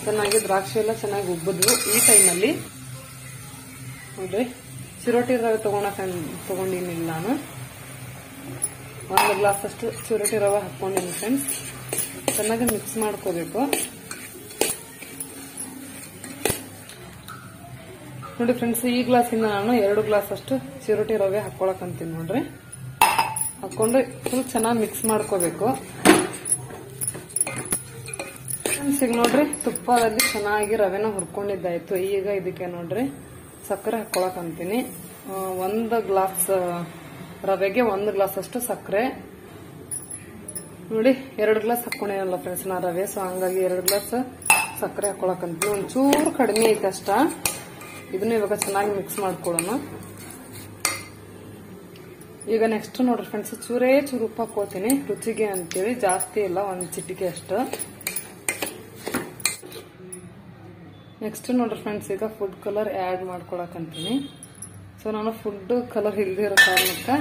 ಚೆನ್ನಾಗಿ ದ್ರಾಕ್ಷಿ ಎಲ್ಲ ಚೆನ್ನಾಗಿ ಉಬ್ಬಿದ್ವು. ಈ ಟೈಮಲ್ಲಿ ನೋಡ್ರಿ ಚಿರೋಟಿ ರವೆ ತಗೊಂಡಿನಿ ನಾನು. 1 ಗ್ಲಾಸ್ ಅಷ್ಟು ಚಿರೋಟಿ ರವೆ ಹಾಕ್ಕೊಂಡಿನಿ ಫ್ರೆಂಡ್ಸ್. ಚೆನ್ನಾಗಿ ಮಿಕ್ಸ್ ಮಾಡ್ಕೋಬೇಕು ನೋಡಿ ಫ್ರೆಂಡ್ಸ್. ಈ ಗ್ಲಾಸಿಂದ ನಾನು 2 ಗ್ಲಾಸ್ ಅಷ್ಟು ಚಿರೋಟಿ ರವೆ ಹಾಕ್ಕೊಳಕಂತೀನಿ ನೋಡ್ರಿ. ಹಾಕೊಂಡು ಫುಲ್ ಚೆನ್ನಾಗಿ ಮಿಕ್ಸ್ ಮಾಡ್ಕೋಬೇಕು ಫ್ರೆಂಡ್ಸ್. ಈಗ ನೋಡ್ರಿ ತುಪ್ಪದಲ್ಲಿ ಚೆನ್ನಾಗಿ ರವೆನ ಹುರ್ಕೊಂಡಿದ್ದಾಯ್ತು. ಈಗ ಇದಕ್ಕೆ ನೋಡ್ರಿ ಸಕ್ಕರೆ ಹಾಕ್ಕೊಳಕಂತೀನಿ. 1 ಗ್ಲಾಸ್ ರವೆಗೆ 1 ಗ್ಲಾಸ್ ಅಷ್ಟು ಸಕ್ಕರೆ ನೋಡಿ. 2 ಗ್ಲಾಸ್ ಹಾಕ್ಕೊಂಡಿರಲ್ಲ ಫ್ರೆಂಡ್ಸ್ ನಾ ರವೆ. ಸೊ ಹಂಗಾಗಿ 2 ಗ್ಲಾಸ್ ಸಕ್ಕರೆ ಹಾಕ್ಕೊಳಕಂತೀನಿ. ಒಂಚೂರು ಕಡಿಮೆ ಐತೆ ಅಷ್ಟ. ಇದನ್ನ ಇವಾಗ ಚೆನ್ನಾಗಿ ಮಿಕ್ಸ್ ಮಾಡ್ಕೊಳ್ಳೋಣ. ಈಗ ನೆಕ್ಸ್ಟ್ ನೋಡ್ರಿ ಫ್ರೆಂಡ್ಸ್ ಚೂರೇ ಚೂರು ಉಪ್ಪು ಹಾಕೋತೀನಿ ರುಚಿಗೆ ಅಂತೇಳಿ, ಜಾಸ್ತಿ ಇಲ್ಲ, 1 ಚಿಟಿಕೆ ಅಷ್ಟು. ನೆಕ್ಸ್ಟ್ ನೋಡ್ರಿ ಫ್ರೆಂಡ್ಸ್ ಈಗ ಫುಡ್ ಕಲರ್ ಆ್ಯಡ್ ಮಾಡ್ಕೊಳಕಂತೀನಿ. ಸೊ ನಾನು ಫುಡ್ ಕಲರ್ ಇಲ್ಲದೆ ಇರೋ ಕಾರಣಕ್ಕೆ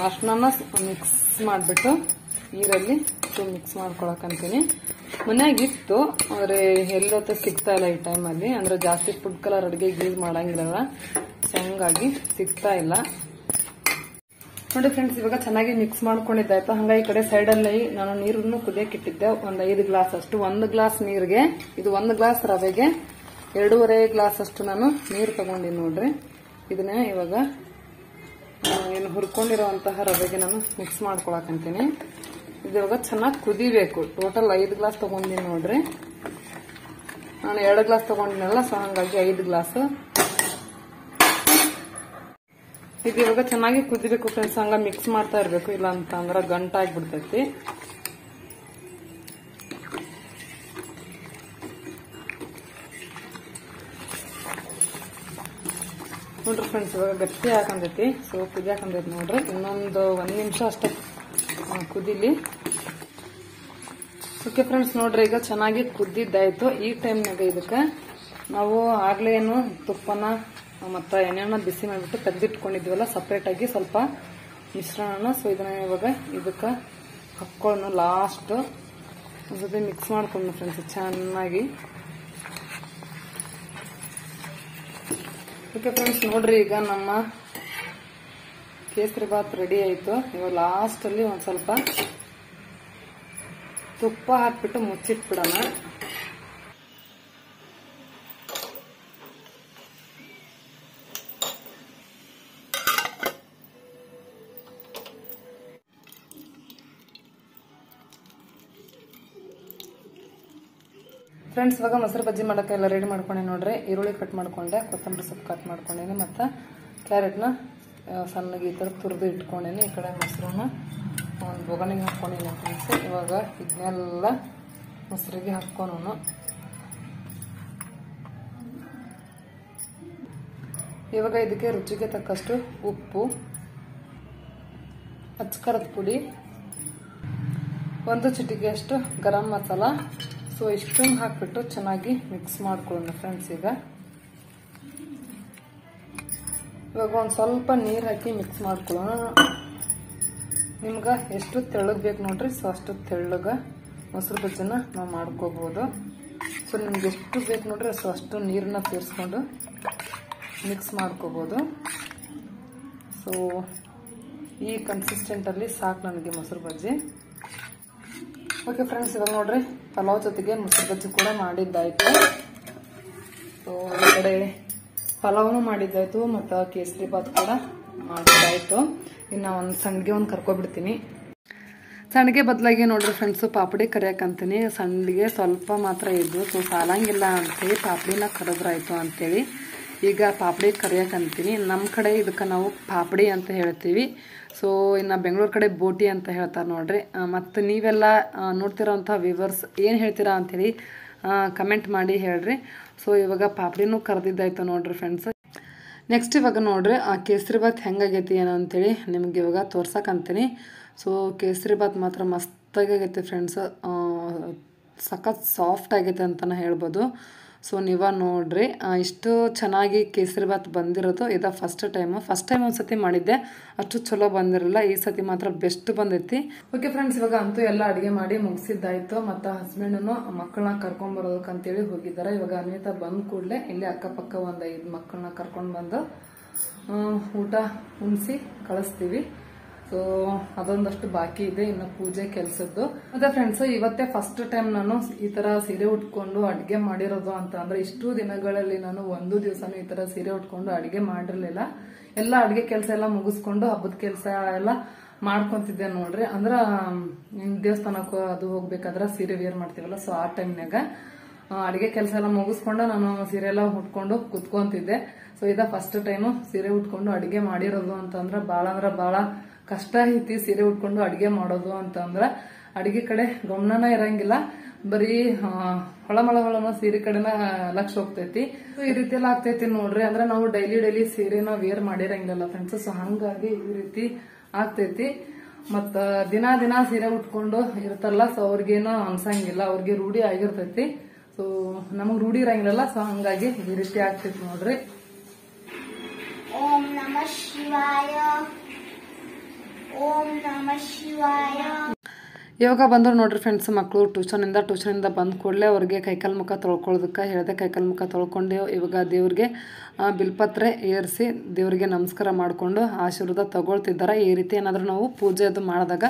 ಅಷ್ಟನ್ನ ಮಿಕ್ಸ್ ಮಾಡಿಬಿಟ್ಟು ನೀರಲ್ಲಿ ಮಿಕ್ಸ್ ಮಾಡ್ಕೊಳಕಂತೀನಿ. ಮನೆಯಾಗಿತ್ತು ಆದರೆ ಎಲ್ಲೊತ್ತ ಸಿಗ್ತಾ ಇಲ್ಲ ಈ ಟೈಮಲ್ಲಿ. ಅಂದರೆ ಜಾಸ್ತಿ ಫುಡ್ ಕಲರ್ ಅಡುಗೆಗೆ ಯೂಸ್ ಮಾಡಂಗಿಲ್ಲ, ಸೊ ಹಂಗಾಗಿ ಸಿಗ್ತಾ ಇಲ್ಲ ನೋಡಿ ಫ್ರೆಂಡ್ಸ್. ಇವಾಗ ಚೆನ್ನಾಗಿ ಮಿಕ್ಸ್ ಮಾಡ್ಕೊಂಡಿದ್ದಾಯ್ತು. ಹಂಗಾಗಿ ಈ ಕಡೆ ಸೈಡಲ್ಲಿ ನಾನು ನೀರನ್ನು ಕುದಿಯಕ್ಕೆ ಇಟ್ಟಿದ್ದೆ ಒಂದು 5 ಗ್ಲಾಸ್ ಅಷ್ಟು. 1 ಗ್ಲಾಸ್ ನೀರಿಗೆ ಇದು 1 ಗ್ಲಾಸ್ ರವೆಗೆ 2.5 ಗ್ಲಾಸ್ ಅಷ್ಟು ನಾನು ನೀರು ತಗೊಂಡಿನಿ ನೋಡ್ರಿ. ಇದನ್ನ ಇವಾಗ ಏನು ಹುರ್ಕೊಂಡಿರುವಂತಹ ರವೆಗೆ ನಾನು ಮಿಕ್ಸ್ ಮಾಡ್ಕೊಳಕಂತೀನಿ. ಇದು ಇವಾಗ ಚೆನ್ನಾಗಿ ಕುದಿಬೇಕು. ಟೋಟಲ್ 5 ಗ್ಲಾಸ್ ತಗೊಂಡಿನಿ ನೋಡ್ರಿ. ನಾನು 2 ಗ್ಲಾಸ್ ತಗೊಂಡಿನಲ್ಲ, ಸೊ ಹಂಗಾಗಿ 5 ಗ್ಲಾಸ್. ಇದು ಇವಾಗ ಚೆನ್ನಾಗಿ ಕುದಿಬೇಕು ಫ್ರೆಂಡ್ಸ್. ಹಂಗ ಮಿಕ್ಸ್ ಮಾಡ್ತಾ ಇರ್ಬೇಕು, ಇಲ್ಲ ಅಂತ ಅಂದ್ರೆ ಗಂಟಾಗ್ಬಿಡ್ತೈತಿ. ನೋಡ್ರಿ ಫ್ರೆಂಡ್ಸ್ ಇವಾಗ ಗಟ್ಟಿ ಹಾಕಂದೈತಿ. ಸೊ ಕುದಿ ಹಾಕಂದೈತಿ ನೋಡ್ರಿ. ಇನ್ನೊಂದು 1 ನಿಮಿಷ ಅಷ್ಟೇ ಕುದಿಲಿ. ಓಕೆ ಫ್ರೆಂಡ್ಸ್ ನೋಡ್ರಿ ಈಗ ಚೆನ್ನಾಗಿ ಕುದ್ದಿದ್ದಾಯ್ತು. ಈ ಟೈಮ್ನಾಗ ಇದಕ್ಕೆ ನಾವು ಆಗ್ಲೇ ಏನು ತುಪ್ಪನ ಮತ್ತು ಎಣ್ಣೆನ ಬಿಸಿ ಮಾಡಿಬಿಟ್ಟು ತೆಗೆದಿಟ್ಕೊಂಡಿದ್ವಲ್ಲ ಸಪ್ರೇಟ್ ಆಗಿ ಸ್ವಲ್ಪ ಮಿಶ್ರಣನ. ಸೊ ಇದನ್ನ ಇವಾಗ ಇದಕ್ಕೆ ಹಾಕ್ಕೊಳ್ಳೋಣ. ಲಾಸ್ಟ್ ಜೊತೆ ಮಿಕ್ಸ್ ಮಾಡ್ಕೊಂಡು ಫ್ರೆಂಡ್ಸ್ ಚೆನ್ನಾಗಿ. ಓಕೆ ಫ್ರೆಂಡ್ಸ್, ನೋಡ್ರಿ ಈಗ ನಮ್ಮ ಕೇಸರಿ ಬಾತ್ ರೆಡಿ ಆಯಿತು. ಇವಾಗ ಲಾಸ್ಟಲ್ಲಿ ಒಂದು ಸ್ವಲ್ಪ ತುಪ್ಪ ಹಾಕ್ಬಿಟ್ಟು ಮುಚ್ಚಿಟ್ಬಿಡೋಣ. ಫ್ರೆಂಡ್ಸ್, ಇವಾಗ ಮೊಸರು ಬಜ್ಜಿ ಮಾಡೋಕ್ಕೆ ಎಲ್ಲ ರೆಡಿ ಮಾಡ್ಕೊಂಡೆ. ನೋಡ್ರಿ, ಈರುಳ್ಳಿ ಕಟ್ ಮಾಡ್ಕೊಂಡೆ, ಕೊತ್ತಂಬರಿ ಸೊಪ್ಪು ಕಟ್ ಮಾಡ್ಕೊಂಡೇನಿ, ಮತ್ತು ಕ್ಯಾರೆಟ್ನ ಸಣ್ಣಗೆ ಈ ಥರ ತುರಿದು ಇಟ್ಕೊಂಡೇನಿ. ಈ ಕಡೆ ಮೊಸರನ್ನ ಒಂದು ಬೊಗಣಿಗೆ ಹಾಕ್ಕೊಂಡಿನಿ ಫ್ರೆಂಡ್ಸ್. ಇವಾಗ ಇದನ್ನೆಲ್ಲ ಮೊಸರಿಗೆ ಹಾಕ್ಕೊಂಡು ಇವಾಗ ಇದಕ್ಕೆ ರುಚಿಗೆ ತಕ್ಕಷ್ಟು ಉಪ್ಪು, ಅಚ್ಚಕಾರದ ಪುಡಿ, ಒಂದು ಚಿಟಿಕೆಯಷ್ಟು ಗರಂ ಮಸಾಲ. ಸೊ ಇಷ್ಟನ್ನು ಹಾಕ್ಬಿಟ್ಟು ಚೆನ್ನಾಗಿ ಮಿಕ್ಸ್ ಮಾಡ್ಕೊಳ್ಳೋಣ ಫ್ರೆಂಡ್ಸ್. ಇವಾಗ ಒಂದು ಸ್ವಲ್ಪ ನೀರು ಹಾಕಿ ಮಿಕ್ಸ್ ಮಾಡ್ಕೊಳ್ಳೋಣ. ನಿಮ್ಗೆ ಎಷ್ಟು ತೆಳ್ಳಗೆ ಬೇಕು ನೋಡ್ರಿ, ಸೊ ಅಷ್ಟು ತೆಳ್ಳಗೆ ಮೊಸರು ಬಜ್ಜಿನ ನಾವು ಮಾಡ್ಕೋಬೋದು. ಸೊ ನಿಮ್ಗೆ ಎಷ್ಟು ಬೇಕು ನೋಡ್ರಿ, ಸೊ ಅಷ್ಟು ನೀರನ್ನ ಸೇರಿಸ್ಕೊಂಡು ಮಿಕ್ಸ್ ಮಾಡ್ಕೋಬೋದು. ಸೊ ಈ ಕನ್ಸಿಸ್ಟೆಂಟಲ್ಲಿ ಸಾಕು ನನಗೆ ಮೊಸರು ಬಜ್ಜಿ. ಓಕೆ ಫ್ರೆಂಡ್ಸ್, ಇವಾಗ ನೋಡ್ರಿ ಪಲಾವ್ ಜೊತೆಗೆ ಮೊಸರು ಬಜ್ಜಿ ಕೂಡ ಮಾಡಿದ್ದಾಯ್ತು. ಸೊ ಈ ಕಡೆ ಪಲಾವ್ನು ಮಾಡಿದ್ದಾಯ್ತು ಮತ್ತು ಕೇಸರಿ ಬಾತ್ ಕೂಡ ಮಾಡಿದ್ದಾಯ್ತು. ಇನ್ನು ಒಂದು ಸಂಡಿಗೆ ಒಂದು ಕರ್ಕೊಬಿಡ್ತೀನಿ. ಸಂಡಿಗೆ ಬದಲಾಗಿ ನೋಡ್ರಿ ಫ್ರೆಂಡ್ಸು ಪಾಪಡಿ ಕರಿಯಾಕಂತೀನಿ. ಸಂಡಿಗೆ ಸ್ವಲ್ಪ ಮಾತ್ರ ಇದ್ದು, ಸೊ ಸಾಲಂಗಿಲ್ಲ ಅಂತೇಳಿ ಪಾಪಡಿನ ಕರೆದ್ರಾಯ್ತು ಅಂತೇಳಿ ಈಗ ಪಾಪಡಿ ಕರಿಯಾಕಂತೀನಿ. ನಮ್ಮ ಕಡೆ ಇದಕ್ಕೆ ನಾವು ಪಾಪಡಿ ಅಂತ ಹೇಳ್ತೀವಿ. ಸೊ ಇನ್ನು ಬೆಂಗಳೂರು ಕಡೆ ಬೋಟಿ ಅಂತ ಹೇಳ್ತಾರೆ ನೋಡ್ರಿ. ಮತ್ತು ನೀವೆಲ್ಲ ನೋಡ್ತಿರೋಂಥ ವ್ಯೂವರ್ಸ್ ಏನು ಹೇಳ್ತೀರಾ ಅಂಥೇಳಿ ಕಮೆಂಟ್ ಮಾಡಿ ಹೇಳ್ರಿ. ಸೊ ಇವಾಗ ಪಾಪಡಿನೂ ಕರೆದಿದ್ದಾಯ್ತು ನೋಡ್ರಿ ಫ್ರೆಂಡ್ಸ್. ನೆಕ್ಸ್ಟ್ ಇವಾಗ ನೋಡ್ರಿ ಕೇಸರಿ ಬಾತ್ ಹೆಂಗಾಗೈತಿ ಏನೋ ಅಂತೇಳಿ ನಿಮ್ಗೆ ಇವಾಗ ತೋರ್ಸಕ್ಕಂತೀನಿ. ಸೊ ಕೇಸರಿ ಬಾತ್ ಮಾತ್ರ ಮಸ್ತಾಗೈತಿ ಫ್ರೆಂಡ್ಸ್, ಸಖತ್ ಸಾಫ್ಟ್ ಆಗೈತೆ ಅಂತಲೇ ಹೇಳ್ಬೋದು. ಸೊ ನೀವ ನೋಡ್ರಿ ಇಷ್ಟು ಚೆನ್ನಾಗಿ ಕೇಸರಿ ಬಾತ್ ಬಂದಿರೋದು ಇದು ಫಸ್ಟ್ ಟೈಮ್ ಒಂದು ಸತಿ ಮಾಡಿದ್ದೆ, ಅಷ್ಟು ಚಲೋ ಬಂದಿರಲಿಲ್ಲ. ಈ ಸತಿ ಮಾತ್ರ ಬೆಸ್ಟ್ ಬಂದೈತಿ. ಓಕೆ ಫ್ರೆಂಡ್ಸ್, ಇವಾಗ ಅಂತೂ ಎಲ್ಲ ಅಡುಗೆ ಮಾಡಿ ಮುಗಿಸಿದ್ದಾಯ್ತು. ಮತ್ತು ಹಸ್ಬೆಂಡನು ಮಕ್ಕಳನ್ನ ಕರ್ಕೊಂಡ್ಬರೋದಕ್ಕಂತೇಳಿ ಹೋಗಿದ್ದಾರೆ. ಇವಾಗ ಅನ್ವಿತಾ ಬಂದ ಕೂಡಲೇ ಇಲ್ಲಿ ಅಕ್ಕಪಕ್ಕ ಒಂದು 5 ಮಕ್ಕಳನ್ನ ಕರ್ಕೊಂಡು ಬಂದು ಊಟ ಉಣಿಸಿ ಕಳಿಸ್ತೀವಿ. ಸೊ ಅದೊಂದಷ್ಟು ಬಾಕಿ ಇದೆ, ಇನ್ನು ಪೂಜೆ ಕೆಲಸದ್ದು. ಮತ್ತೆ ಫ್ರೆಂಡ್ಸ್, ಇವತ್ತೇ ಫಸ್ಟ್ ಟೈಮ್ ನಾನು ಈ ತರ ಸೀರೆ ಉಟ್ಕೊಂಡು ಅಡ್ಗೆ ಮಾಡಿರೋದು ಅಂತ ಅಂದ್ರೆ, ಇಷ್ಟು ದಿನಗಳಲ್ಲಿ ನಾನು ಒಂದು ದಿವಸನೂ ಈ ತರ ಸೀರೆ ಉಟ್ಕೊಂಡು ಅಡ್ಗೆ ಮಾಡಿರ್ಲಿಲ್ಲ. ಎಲ್ಲ ಅಡ್ಗೆ ಕೆಲಸ ಎಲ್ಲ ಮುಗಿಸ್ಕೊಂಡು ಹಬ್ಬದ ಕೆಲಸ ಎಲ್ಲ ಮಾಡ್ಕೊಂತಿದ್ದೆ ನೋಡ್ರಿ. ಅಂದ್ರ ದೇವಸ್ಥಾನಕ್ಕೂ ಅದು ಹೋಗ್ಬೇಕಾದ್ರೆ ಸೀರೆ ವೇರ್ ಮಾಡ್ತೀವಲ್ಲ, ಸೊ ಆ ಟೈಮ್ನಾಗ ಅಡಿಗೆ ಕೆಲಸ ಎಲ್ಲ ಮುಗಿಸ್ಕೊಂಡು ನಾನು ಸೀರೆ ಎಲ್ಲ ಉಟ್ಕೊಂಡು ಕುತ್ಕೊಂತಿದ್ದೆ. ಸೊ ಇದ ಫಸ್ಟ್ ಟೈಮು ಸೀರೆ ಉಟ್ಕೊಂಡು ಅಡಿಗೆ ಮಾಡಿರೋದು ಅಂತಂದ್ರ ಬಹಳ ಕಷ್ಟ ಐತಿ. ಸೀರೆ ಉಟ್ಕೊಂಡು ಅಡಿಗೆ ಮಾಡೋದು ಅಂತಂದ್ರ ಅಡಿಗೆ ಕಡೆ ಗಮನನ ಇರಂಗಿಲ್ಲ, ಬರೀ ಹೊಳಮಳ ಸೀರೆ ಕಡೆನ ಲಕ್ಷ ಹೋಗ್ತೈತಿ. ಸೊ ಈ ರೀತಿ ಎಲ್ಲ ಆಗ್ತೈತಿ ನೋಡ್ರಿ. ಅಂದ್ರೆ ನಾವು ಡೈಲಿ ಸೀರೆನ ವೇರ್ ಮಾಡಿರಂಗಿಲ್ಲ ಫ್ರೆಂಡ್ಸ್. ಸೊ ಹಂಗಾಗಿ ಈ ರೀತಿ ಆಗ್ತೈತಿ. ಮತ್ತ ದಿನ ಸೀರೆ ಉಟ್ಕೊಂಡು ಇರ್ತಾರಲ್ಲ, ಸೊ ಅವ್ರಿಗೇನೋ ಅನ್ಸಂಗಿಲ್ಲ, ಅವ್ರಿಗೆ ರೂಢಿ ಆಗಿರ್ತೈತಿ. ಸೊ ನಮಗ್ ರೂಢಿ ಇರಂಗಿಲ್ಲ, ಸೊ ಹಂಗಾಗಿ ಈ ರೀತಿ ಆಗ್ತೈತಿ ನೋಡ್ರಿ. ಓಂ ನಮಃ ಶಿವಾಯ, ಓಂ ನಮಃ ಶಿವಾಯ. ಇವಾಗ ಬಂದ್ರು ನೋಡ್ರಿ ಫ್ರೆಂಡ್ಸ್, ಮಕ್ಕಳು ಟ್ಯೂಷನಿಂದ ಬಂದ ಕೂಡಲೇ ಅವ್ರಿಗೆ ಕೈಕಾಲು ಮುಖ ತೊಳ್ಕೊಳ್ಳೋದಕ್ಕೆ ಹೇಳಿದೆ. ಕೈಕಾಲು ಮುಖ ತೊಳ್ಕೊಂಡು ಇವಾಗ ದೇವ್ರಿಗೆ ಬಿಲ್ಪತ್ರೆ ಏರಿಸಿ ದೇವ್ರಿಗೆ ನಮಸ್ಕಾರ ಮಾಡಿಕೊಂಡು ಆಶೀರ್ವಾದ ತಗೊಳ್ತಿದ್ದಾರೆ. ಈ ರೀತಿ ಏನಾದರೂ ನಾವು ಪೂಜೆ ಅದು ಮಾಡಿದಾಗ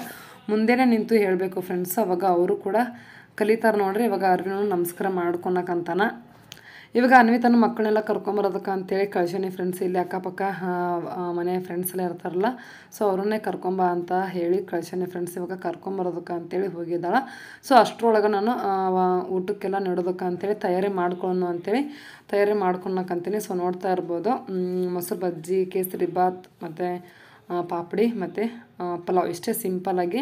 ಮುಂದೆನೇ ನಿಂತು ಹೇಳಬೇಕು ಫ್ರೆಂಡ್ಸ್, ಅವಾಗ ಅವರು ಕೂಡ ಕಲಿತಾರೆ ನೋಡ್ರಿ. ಇವಾಗ ಅವ್ರಿಗೂ ನಮಸ್ಕಾರ ಮಾಡ್ಕೊಳಕಂತಾನ. ಇವಾಗ ಅನ್ವಿತನ ಮಕ್ಕಳನ್ನೆಲ್ಲ ಕರ್ಕೊಂಬರೋದಕ್ಕೆ ಅಂತೇಳಿ ಕಳ್ಸೀನಿ ಫ್ರೆಂಡ್ಸ್. ಇಲ್ಲಿ ಅಕ್ಕಪಕ್ಕ ಮನೆ ಫ್ರೆಂಡ್ಸ್ ಎಲ್ಲ ಇರ್ತಾರಲ್ಲ, ಸೊ ಅವ್ರನ್ನೇ ಕರ್ಕೊಂಬ ಅಂತ ಹೇಳಿ ಕಳ್ಸೀನಿ ಫ್ರೆಂಡ್ಸ್. ಇವಾಗ ಕರ್ಕೊಂಬರೋದಕ್ಕೆ ಅಂತೇಳಿ ಹೋಗಿದ್ದಾಳೆ. ಸೊ ಅಷ್ಟರೊಳಗೆ ನಾನು ಊಟಕ್ಕೆಲ್ಲ ನೆಡೋದಕ್ಕೆ ಅಂತೇಳಿ ತಯಾರಿ ಮಾಡ್ಕೊಳಕಂತೀನಿ. ಸೊ ನೋಡ್ತಾ ಇರ್ಬೋದು, ಮೊಸರು ಬಜ್ಜಿ, ಕೇಸರಿ ಬಾತ್ ಮತ್ತು ಪಾಪಡಿ ಮತ್ತು ಪಲಾವ್ ಇಷ್ಟೇ ಸಿಂಪಲ್ಲಾಗಿ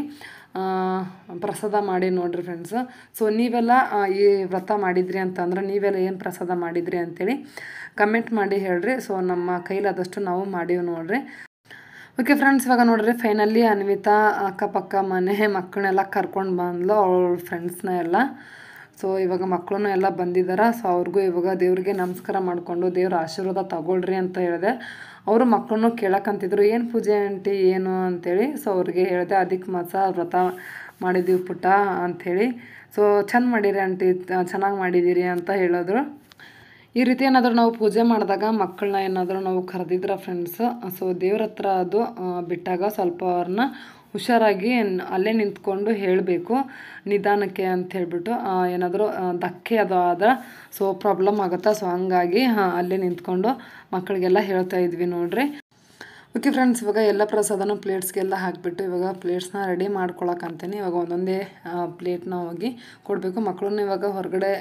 ಪ್ರಸಾದ ಮಾಡಿ ನೋಡ್ರಿ ಫ್ರೆಂಡ್ಸ್. ಸೊ ನೀವೆಲ್ಲ ಈ ವ್ರತ ಮಾಡಿದ್ರಿ ಅಂತಂದ್ರೆ ನೀವೆಲ್ಲ ಏನು ಪ್ರಸಾದ ಮಾಡಿದ್ರಿ ಅಂತೇಳಿ ಕಮೆಂಟ್ ಮಾಡಿ ಹೇಳ್ರಿ. ಸೊ ನಮ್ಮ ಕೈಲಾದಷ್ಟು ನಾವು ಮಾಡೀವಿ ನೋಡ್ರಿ. ಓಕೆ ಫ್ರೆಂಡ್ಸ್, ಇವಾಗ ನೋಡ್ರಿ ಫೈನಲಿ ಅನ್ವಿತಾ ಅಕ್ಕಪಕ್ಕ ಮನೆ ಮಕ್ಕಳನ್ನೆಲ್ಲ ಕರ್ಕೊಂಡು ಬಂದ್ಲು, ಅವಳ ಫ್ರೆಂಡ್ಸ್ನ ಎಲ್ಲ. ಸೊ ಇವಾಗ ಮಕ್ಕಳು ಎಲ್ಲ ಬಂದಿದ್ದಾರೆ. ಸೊ ಅವ್ರಿಗೂ ಇವಾಗ ದೇವ್ರಿಗೆ ನಮಸ್ಕಾರ ಮಾಡಿಕೊಂಡು ದೇವ್ರ ಆಶೀರ್ವಾದ ತಗೊಳ್ರಿ ಅಂತ ಹೇಳಿದೆ. ಅವರು ಮಕ್ಕಳನ್ನು ಕೇಳಕ್ಕಂತಿದ್ರು, ಏನು ಪೂಜೆ ಆಂಟಿ ಏನು ಅಂತೇಳಿ. ಸೊ ಅವ್ರಿಗೆ ಹೇಳಿದೆ, ಅದಕ್ಕೆ ಮಾಸ ವ್ರತ ಮಾಡಿದ್ದೀವಿ ಪುಟ್ಟ ಅಂಥೇಳಿ. ಸೊ ಚೆಂದ ಮಾಡಿರಿ ಆಂಟಿ, ಚೆನ್ನಾಗಿ ಮಾಡಿದ್ದೀರಿ ಅಂತ ಹೇಳಿದ್ರು. ಈ ರೀತಿ ಏನಾದರೂ ನಾವು ಪೂಜೆ ಮಾಡಿದಾಗ ಮಕ್ಕಳನ್ನ ಏನಾದರೂ ನಾವು ಕರೆದಿದ್ರೆ ಫ್ರೆಂಡ್ಸ್, ಸೊ ದೇವ್ರ ಹತ್ರ ಅದು ಬಿಟ್ಟಾಗ ಸ್ವಲ್ಪ ಅವ್ರನ್ನ ಹುಷಾರಾಗಿ ಅಲ್ಲೇ ನಿಂತ್ಕೊಂಡು ಹೇಳಬೇಕು ನಿಧಾನಕ್ಕೆ ಅಂತ ಹೇಳ್ಬಿಟ್ಟು. ಏನಾದರೂ ಧಕ್ಕೆ ಅದು ಆದ್ರೆ ಸೊ ಪ್ರಾಬ್ಲಮ್ ಆಗುತ್ತಾ, ಸೊ ಹಂಗಾಗಿ ಅಲ್ಲೇ ನಿಂತ್ಕೊಂಡು ಮಕ್ಕಳಿಗೆಲ್ಲ ಹೇಳ್ತಾ ಇದ್ವಿ ನೋಡ್ರಿ. ಓಕೆ ಫ್ರೆಂಡ್ಸ್, ಇವಾಗ ಎಲ್ಲ ಪ್ರಸಾದನೂ ಪ್ಲೇಟ್ಸ್ಗೆಲ್ಲ ಹಾಕಿಬಿಟ್ಟು ಇವಾಗ ಪ್ಲೇಟ್ಸ್ನ ರೆಡಿ ಮಾಡ್ಕೊಳಕ್ಕಂತೀನಿ. ಇವಾಗ ಒಂದೊಂದೇ ಪ್ಲೇಟ್ನ ಹೋಗಿ ಕೊಡಬೇಕು. ಮಕ್ಕಳನ್ನ ಇವಾಗ ಹೊರಗಡೆ